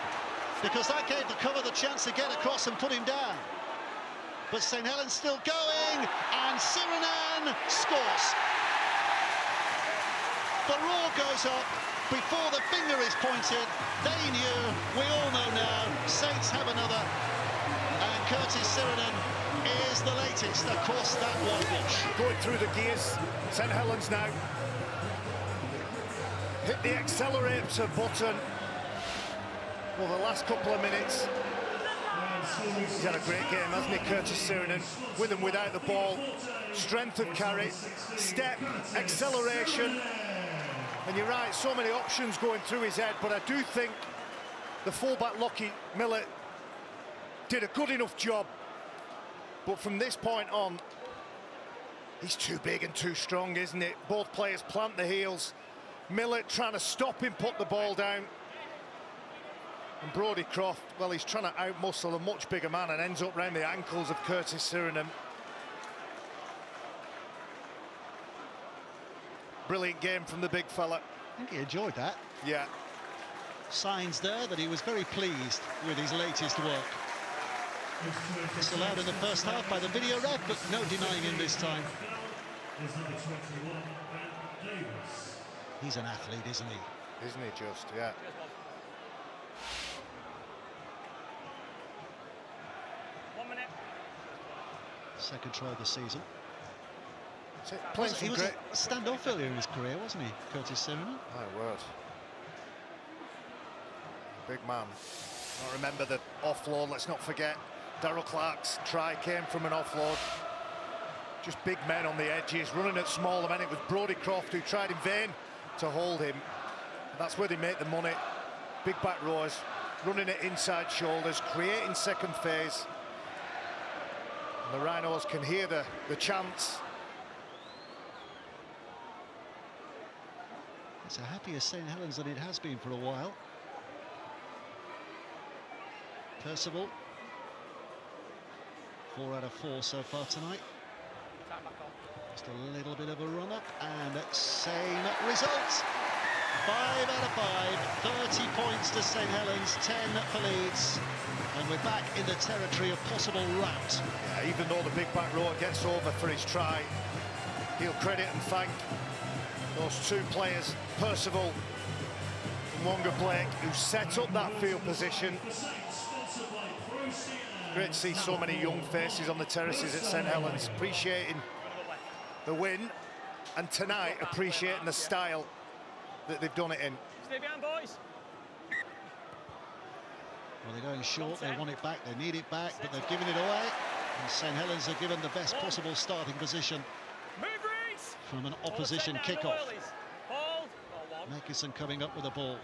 because that gave the cover the chance to get across and put him down. But St Helens still going, and Sirenen scores. The roar goes up before the finger is pointed. They knew, we all know now, Saints have another. And Curtis Sirenen is the latest across that whitewash. Going through the gears, St Helens now. Hit the accelerator button for the last couple of minutes. He's had a great game, hasn't he, Curtis Sirenen? With and without the ball, strength of carry, step, acceleration. And you're right, so many options going through his head, but I do think the fullback Lockie Miller did a good enough job. But from this point on, he's too big and too strong, isn't it? Both players plant the heels. Miller trying to stop him, put the ball down. And Brodie Croft, well, he's trying to outmuscle a much bigger man and ends up round the ankles of Curtis Sirenen. Brilliant game from the big fella. I think he enjoyed that. Yeah. Signs there that he was very pleased with his latest work. Disallowed in the first half by the video ref, but no denying him this time. He's an athlete, isn't he? Isn't he just, yeah. Second try of the season. He was a standoff earlier in his career, wasn't he, Curtis Sirenen? My word. Big man. I remember the offload, let's not forget. Darryl Clark's try came from an offload. Just big men on the edges, running at smaller men. It was Brodie Croft who tried in vain to hold him. And that's where they make the money. Big back rows, running at inside shoulders, creating second phase. And the Rhinos can hear the chants. It's a happier St Helens than it has been for a while. Percival, 4 out of 4 so far tonight. Just a little bit of a run-up, and same result. 5 out of 5, 30 points to St Helens, 10 for Leeds. And we're back in the territory of possible rout. Yeah, even though the big back row gets over for his try, he'll credit and thank those two players, Percival and Wonga Blake, who set up that field position. Great to see so many young faces on the terraces at St Helens, appreciating the win, and tonight appreciating the style that they've done it in. Stay behind, boys. Well, they're going short, they want it back, they need it back, but they've given it away. And St Helens are given the best possible starting position from an opposition kickoff. Makeson coming up with the ball.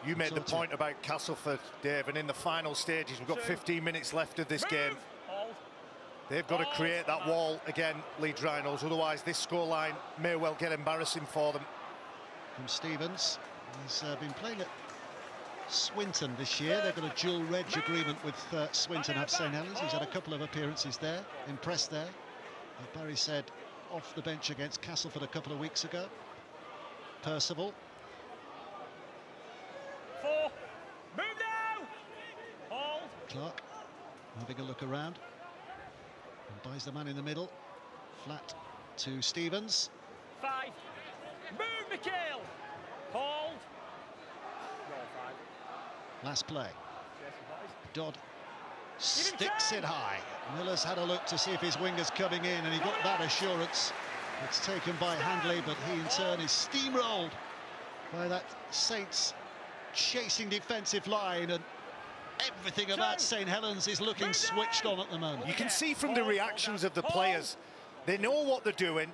You made the point about Castleford, Dave, and in the final stages, we've got 15 minutes left of this game. They've got to create that wall again, Leeds Rhinos, otherwise this scoreline may well get embarrassing for them. From Stevens, he's been playing at Swinton this year. They've got a dual reg agreement with Swinton at St Helens. He's had a couple of appearances there, impressed there. Barry said off the bench against Castleford a couple of weeks ago. Percival. 4. Move now. Hold. Clark having a look around and buys the man in the middle. Flat to Stevens. 5. Move, Mikhail. Hold. Last play. Dodd sticks it high. Miller's had a look to see if his winger's coming in, and he got that assurance. It's taken by Handley, but he in turn is steamrolled by that Saints chasing defensive line, and everything about St Helens is looking switched on at the moment. You can see from the reactions of the players, they know what they're doing.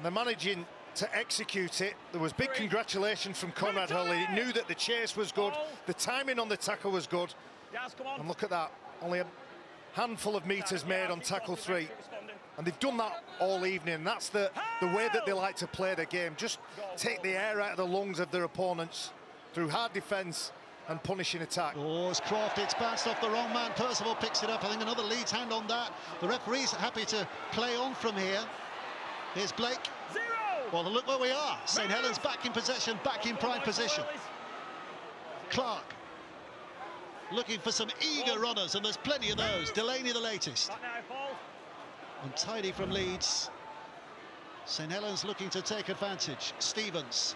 They're managing to execute it. There was big congratulations from Conrad Hull. He knew that the chase was good, the timing on the tackle was good. And look at that, only a handful of metres made on tackle 3. And they've done that all evening, and that's the way that they like to play the game. Just take the air out of the lungs of their opponents through hard defence and punishing attack. Oh, it's Croft, it's bounced off the wrong man. Percival picks it up. I think another Leeds hand on that. The referee's happy to play on from here. Here's Blake. 0. Well, look where we are. St Helens back in possession, back in prime position. Clark looking for some eager runners, and there's plenty of those. Delaney the latest. Untidy from Leeds. St Helens looking to take advantage. Stevens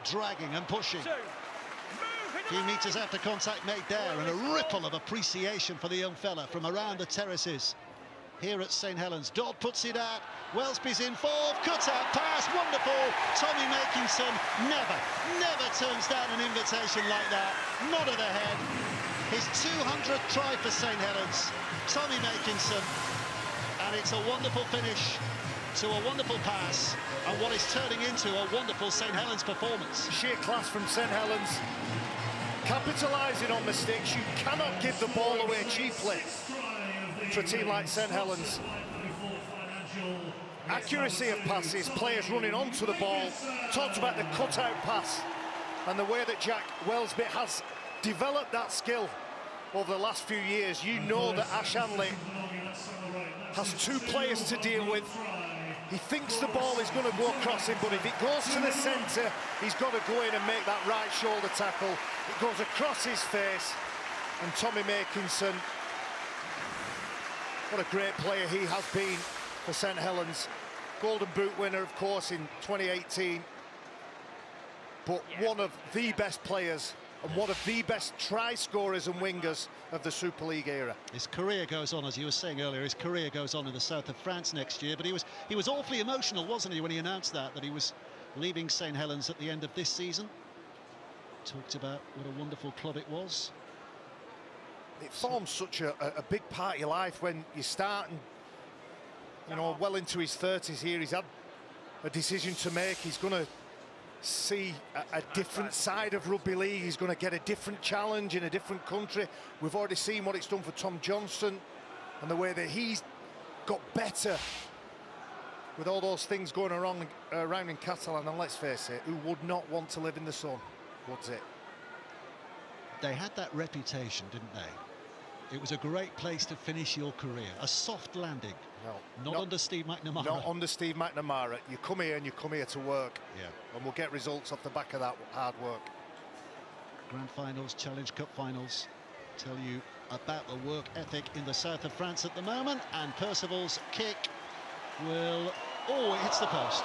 dragging and pushing. A few metres after contact made there, and a ripple of appreciation for the young fella from around the terraces here at St Helens. Dodd puts it out. Wellsby's involved. Cuts out pass. Wonderful. Tommy Makinson never turns down an invitation like that. Nod of the head. His 200th try for St Helens. Tommy Makinson. And it's a wonderful finish to a wonderful pass, and what is turning into a wonderful St Helens performance. Sheer class from St Helens, capitalising on mistakes. You cannot give the ball away cheaply for a team like St Helens. Accuracy of passes, players running onto the ball. Talked about the cut-out pass and the way that Jack Wellsby has developed that skill over the last few years. You know that Ash Hanley has two players to deal with. He thinks the ball is going to go across him, but if it goes to the centre, he's got to go in and make that right shoulder tackle. It goes across his face, and Tommy Makinson, what a great player he has been for St Helens. Golden Boot winner, of course, in 2018, but one of the best players and one of the best try scorers and wingers of the Super League era. His career goes on, as you were saying earlier, his career goes on in the south of France next year, but he was awfully emotional, wasn't he, when he announced that he was leaving St Helens at the end of this season. Talked about what a wonderful club it was. It forms such a big part of your life when you start, and you know, well into his 30s here. He's had a decision to make. He's going to see a different side of rugby league. He's going to get a different challenge in a different country. We've already seen what it's done for Tom Johnson and the way that he's got better with all those things going around in Catalan. And let's face it, who would not want to live in the sun? What's it? They had that reputation, didn't they? It was a great place to finish your career. A soft landing. No, not under Steve McNamara. Not under Steve McNamara. You come here and you come here to work. Yeah. And we'll get results off the back of that hard work. Grand finals, Challenge Cup finals tell you about the work ethic in the south of France at the moment. And Percival's kick will... Oh, it hits the post.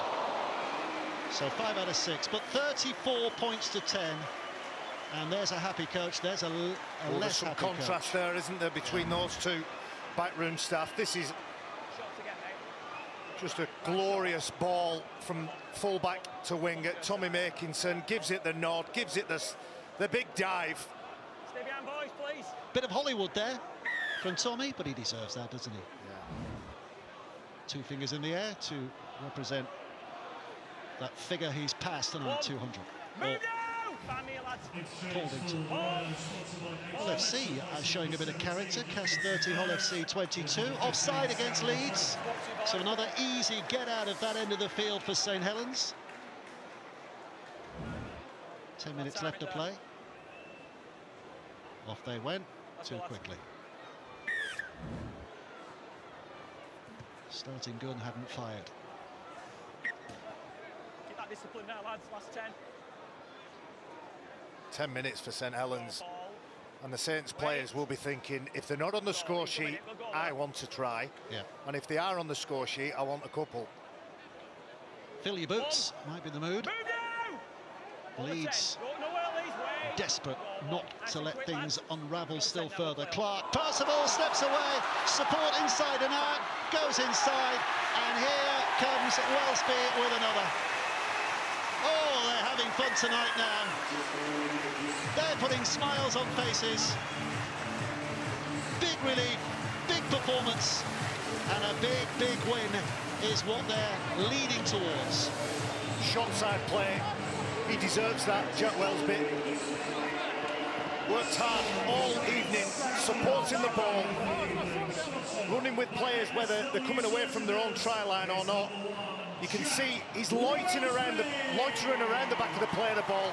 So 5 out of 6, but 34 points to 10. And there's a happy coach. There's a there's less some happy contrast coach. there, isn't there, between those two backroom staff. This is just a glorious ball from fullback to winger. Tommy Makinson gives it the nod, gives it the big dive. Stay behind, boys, please. Bit of Hollywood there from Tommy, but he deserves that, doesn't he? Yeah. 2 fingers in the air to represent that figure he's passed on our 200. Move now! Find me, lads. Paulington. Hull FC showing a bit of character. Cass 30, Hull FC 22. Offside against Leeds. So another easy get out of that end of the field for St Helens. 10 minutes left to play. Off they went too quickly. Starting gun hadn't fired. Keep that discipline now, lads. Last 10. 10 minutes for St Helens, and the Saints players will be thinking, if they're not on the score sheet, I want to try. Yeah. And if they are on the score sheet, I want a couple. Fill your boots, might be the mood. Leeds desperate not to let things unravel still further. Clark, Percival steps away, support inside and out, goes inside, and here comes Wellsby with another. Oh, they're having fun tonight now. They're putting smiles on faces. Big relief, big performance, and a big win is what they're leading towards. Shot side play, he deserves that, Jack Wellsby. Worked hard all evening, supporting the ball, running with players whether they're coming away from their own try line or not. You can see he's loitering around the back of the play of the ball.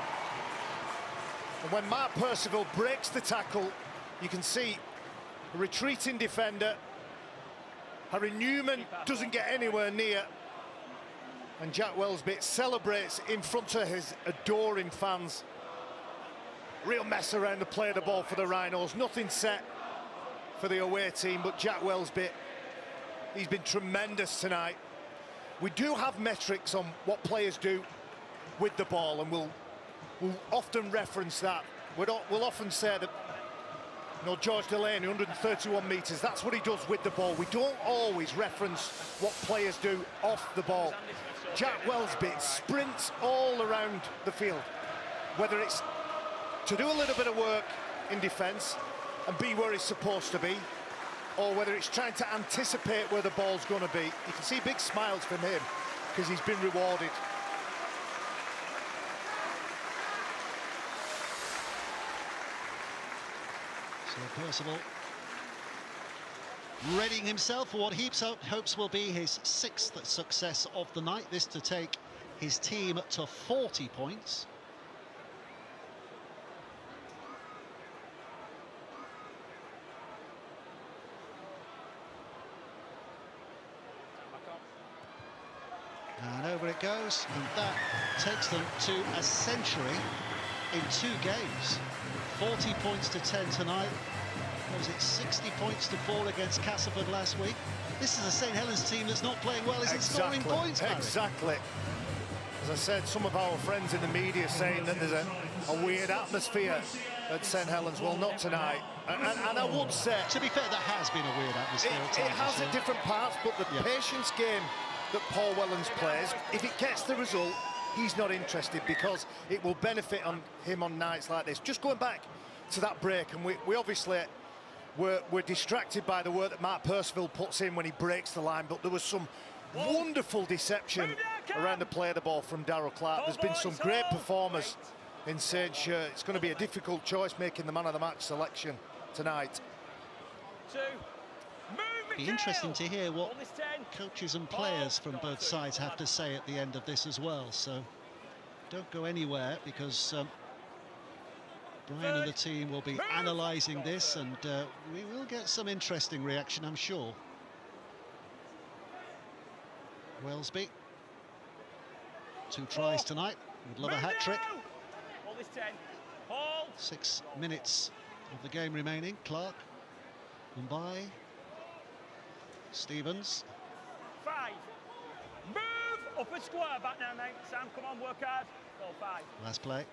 And when Mark Percival breaks the tackle, you can see a retreating defender. Harry Newman doesn't get anywhere near. And Jack Wellsby celebrates in front of his adoring fans. Real mess around the play of the ball for the Rhinos. Nothing set for the away team, but Jack Wellsby, he's been tremendous tonight. we do have metrics on what players do with the ball, and we'll often reference that. We'll often say that, you know, George Delaney, 131 metres, that's what he does with the ball. We don't always reference what players do off the ball. Jack Welsby sprints all around the field, whether it's to do a little bit of work in defence and be where he's supposed to be, or whether it's trying to anticipate where the ball's going to be. You can see big smiles from him because he's been rewarded. So Percival readying himself for what he hopes will be his 6th success of the night, this to take his team to 40 points. And over it goes, and that takes them to a century in 2 games. 40 points to 10 tonight. What was it, 60 points to 4 against Castleford last week? This is a St Helens team that's not playing well, isn't scoring points, Barry? Exactly. As I said, some of our friends in the media saying that there's a weird atmosphere at St Helens. Well, not tonight. And I would say... To be fair, there has been a weird atmosphere at times. It has at different parts, but the patience game that Paul Wellens plays, if it gets the result, he's not interested because it will benefit on him on nights like this. Just going back to that break, and we obviously were distracted by the work that Mark Percival puts in when he breaks the line, but there was some wonderful deception around the play of the ball from Darryl Clark. There's been some great performers in St Shirt. It's going to be a difficult choice making the man of the match selection tonight. Be interesting to hear what coaches and players from both sides have to say at the end of this as well, so don't go anywhere, because Brian and the team will be analysing this, and we will get some interesting reaction, I'm sure. Welsby, 2 tries tonight, would love a hat-trick. 6 minutes of the game remaining. Clark, Mumbai, Stevens. 5. Move up a square, back now, mate. Sam, come on, work hard. Ball 5. Last play.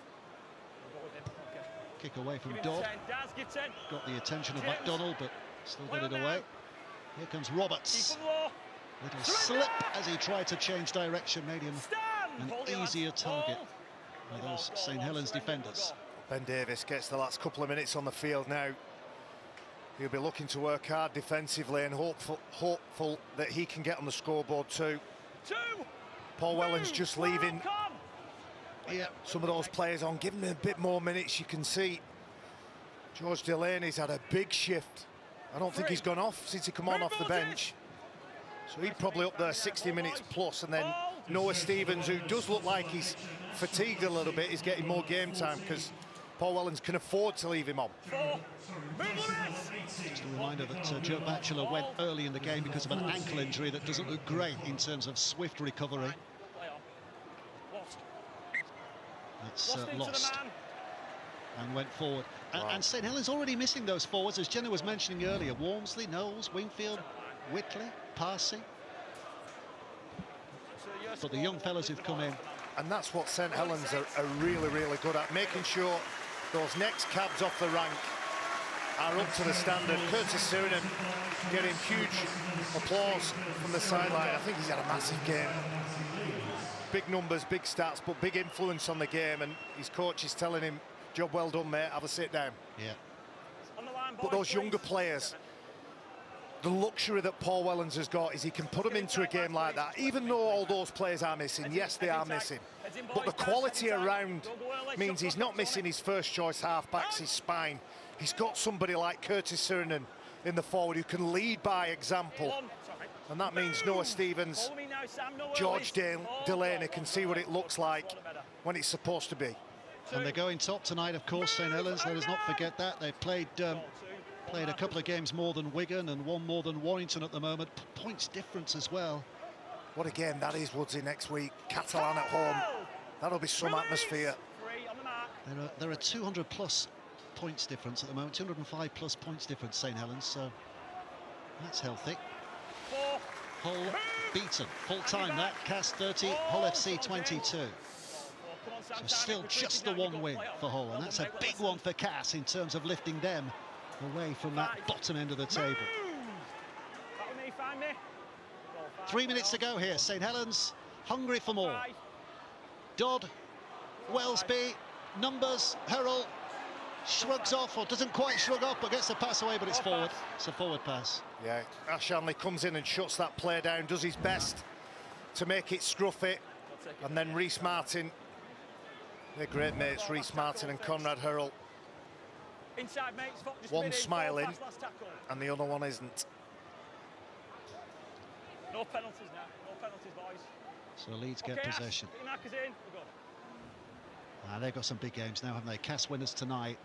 Okay. Kick away from Give Dodd. 10. Daz, give 10. Got the attention of James. McDonald, but still got it away. Here comes Roberts. Keep 'em low. Little slip as he tried to change direction, made him an easier target by those St Helens defenders. Ben Davis gets the last couple of minutes on the field now. He'll be looking to work hard defensively and hopeful that he can get on the scoreboard too. 2. Paul Wellens just leaving some of those players on, giving them a bit more minutes. You can see George Delaney's had a big shift. I don't think he's gone off since he come on off the bench. So he'd probably up there 60 minutes plus, and then Noah Stevens, who does look like he's fatigued a little bit, is getting more game time because Paul Wellens can afford to leave him on. 4. Just a reminder that Joe Batchelor went early in the game because of an ankle injury that doesn't look great in terms of swift recovery. That's lost and went forward. And St Helens already missing those forwards, as Jenna was mentioning earlier. Walmsley, Knowles, Wingfield, Whitley, Parsi. But the young fellas who've come in. And that's what St Helens are really, really good at, making sure those next cabs off the rank are up to the standard. Curtis Surinam getting huge applause from the sideline. I think he's had a massive game. Big numbers, big stats, but big influence on the game, and his coach is telling him, job well done, mate, have a sit down. Yeah. But those younger players, the luxury that Paul Wellens has got is he can put them into a game like that, even though all those players are missing. Yes, they are missing, but the quality around means he's not missing his first choice half-backs, his spine. He's got somebody like Curtis Surinam in the forward who can lead by example, and that means Noah Stevens, George Delaney can see what it looks like when it's supposed to be. And they're going top tonight, of course, St Helens. Let us not forget that. They've played a couple of games more than Wigan and one more than Warrington at the moment. Points difference as well. What a game that is, Woodsy, next week. Catalan at home. That'll be some atmosphere. There are 200 plus points difference at the moment, 205 plus points difference, St Helens, so that's healthy. Hull unbeaten. Full-time that, Cass 30, Hull FC 22. So still just the one win for Hull, and that's a big one for Cass in terms of lifting them away from that bottom end of the table. 3 minutes to go here. St Helens hungry for more. Dodd, Wellesby, numbers, Hurrell shrugs off, or doesn't quite shrug off, but gets the pass away, but it's forward. It's a forward pass. Yeah, Ashanley comes in and shuts that play down, does his best to make it scruffy, and then Reece Martin, they're great mates, Reece Martin and Conrad Hurrell. Inside, mates, one smiling and the other one isn't. No penalties now, no penalties, boys. So Leeds get possession. They've got some big games now, haven't they? Cass winners tonight,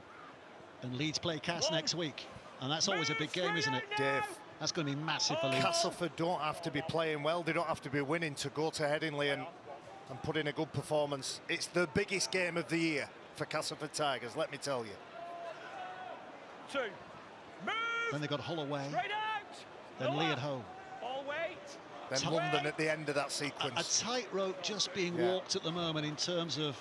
and Leeds play Cass next week, and that's always a big game, isn't it? Dave, that's going to be massive for Leeds. Castleford don't have to be playing well, they don't have to be winning to go to Headingley and put in a good performance. It's the biggest game of the year for Castleford Tigers, let me tell you. Two, move! Then they've got Hull away, then Lee at home. All weight. Then London at the end of that sequence. A tightrope just being walked at the moment in terms of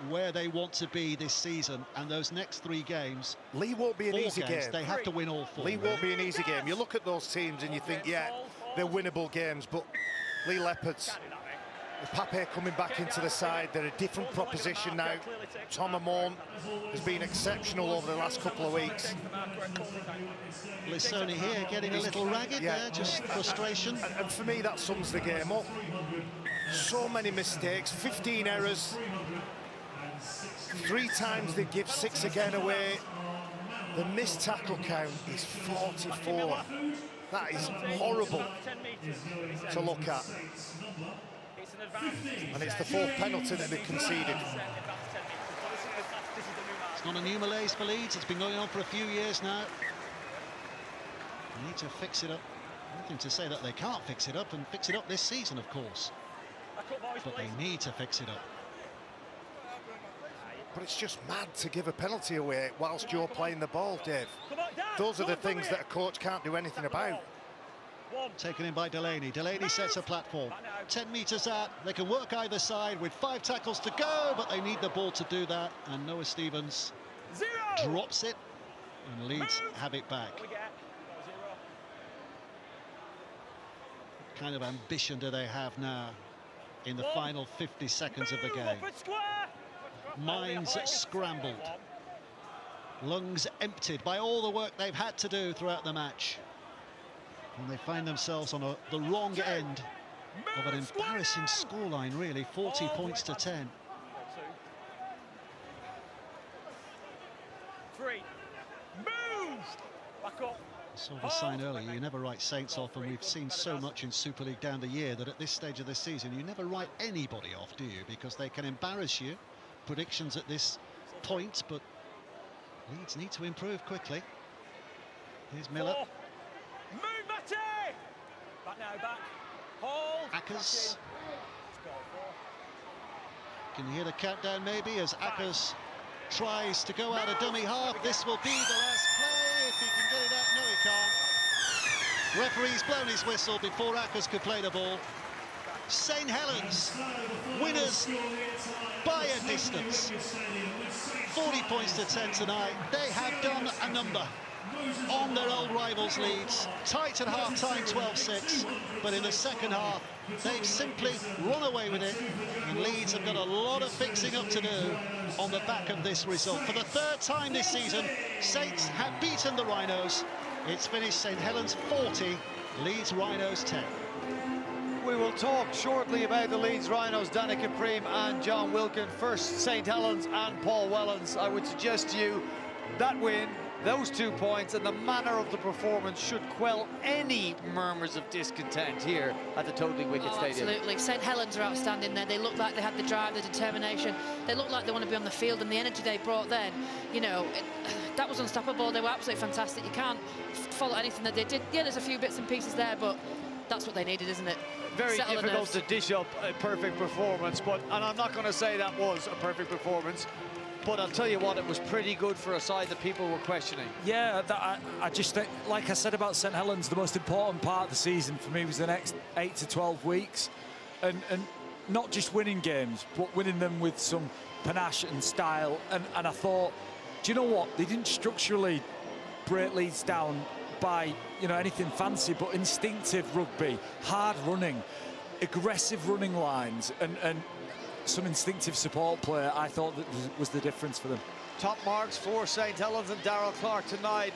where they want to be this season, and those next 3 games. Lee won't be an easy game. They have to win all 4. Lee won't be an easy game. You look at those teams and you think, yeah, they're winnable games, but Lee Leopards, with Pape coming back into the side, they're a different proposition now. Tom Amon has been exceptional over the last couple of weeks. Lissoni here getting a little ragged there, just frustration. And for me, that sums the game up. So many mistakes, 15 errors. 3 times they give 6 again away. The missed tackle count is 44. That is horrible to look at. And it's the 4th penalty that they've conceded. It's not a new malaise for Leeds. It's been going on for a few years now. They need to fix it up. Nothing to say that they can't fix it up, and fix it up this season, of course. But they need to fix it up. But it's just mad to give a penalty away whilst you're playing the ball, Dave. Those are the things that a coach can't do anything about. Taken in by Delaney. Delaney sets a platform. 10 metres out. They can work either side with 5 tackles to go, but they need the ball to do that. And Noah Stevens drops it, and Leeds have it back. What kind of ambition do they have now in the final 50 seconds of the game? Minds scrambled. Lungs emptied by all the work they've had to do throughout the match. And they find themselves on the wrong end of an embarrassing scoreline, really, 40 points to 10. 3, move! Back up. I saw the sign earlier, you never write Saints off, and we've seen so much in Super League down the year that at this stage of the season you never write anybody off, do you? Because they can embarrass you. Predictions at this point, but Leeds need to improve quickly. Here's Miller. Move, Matty! Back now, back. Hold. Ackers. Can you hear the countdown maybe as Ackers tries to go out a dummy half? This will be the last play if he can get it out. No, he can't. Referee's blown his whistle before Ackers could play the ball. St Helens, winners by a distance. 40 points to 10 tonight. They have done a number on their old rivals Leeds. Tight at half-time, 12-6, but in the second half, they've simply run away with it, and Leeds have got a lot of fixing up to do on the back of this result. For the 3rd time this season, Saints have beaten the Rhinos. It's finished St Helens 40, Leeds Rhinos 10. We will talk shortly about the Leeds Rhinos, Danica Preem and John Wilkin. First, St Helens and Paul Wellens. I would suggest to you that win, those 2 points, and the manner of the performance should quell any murmurs of discontent here at the Totally Wicked Stadium. Absolutely. St Helens are outstanding there. They look like they had the drive, the determination. They look like they want to be on the field, and the energy they brought then, you know, that was unstoppable. They were absolutely fantastic. You can't follow anything that they did. Yeah, there's a few bits and pieces there, but that's what they needed, isn't it? Very difficult to dish up a perfect performance, and I'm not going to say that was a perfect performance. but I'll tell you what, it was pretty good for a side that people were questioning. Yeah, I just think, like I said about St Helens, the most important part of the season for me was the next 8 to 12 weeks. And not just winning games, but winning them with some panache and style. And I thought, do you know what? They didn't structurally break Leeds down by, you know, anything fancy, but instinctive rugby, hard running, aggressive running lines, and some instinctive support play. I thought that was the difference for them. Top marks for St Helens and Darrell Clark tonight.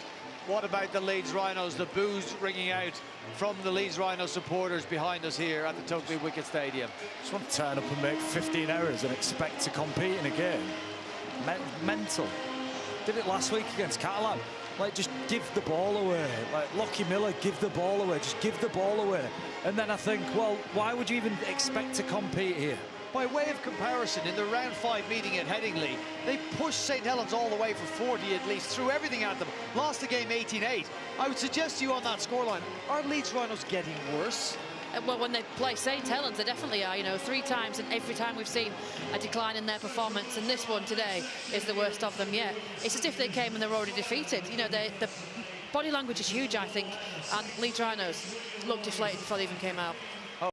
What about the Leeds Rhinos? The boos ringing out from the Leeds Rhino supporters behind us here at the Tugby Wicket Stadium. Just want to turn up and make 15 errors and expect to compete in a game. Mental. Did it last week against Catalan. Like, just give the ball away. Like, Lockie Miller, give the ball away. Just give the ball away. And then I think, well, why would you even expect to compete here? By way of comparison, in the round 5 meeting at Headingley, they pushed St Helens all the way for 40 at least, threw everything at them, lost the game 18-8. I would suggest to you on that scoreline, are Leeds Rhinos getting worse? Well, when they play St Helens, they definitely are. You know, 3 times, and every time we've seen a decline in their performance, and this one today is the worst of them yet. It's as if they came and they're already defeated. You know, the body language is huge, I think, and Leeds Rhinos looked deflated before they even came out.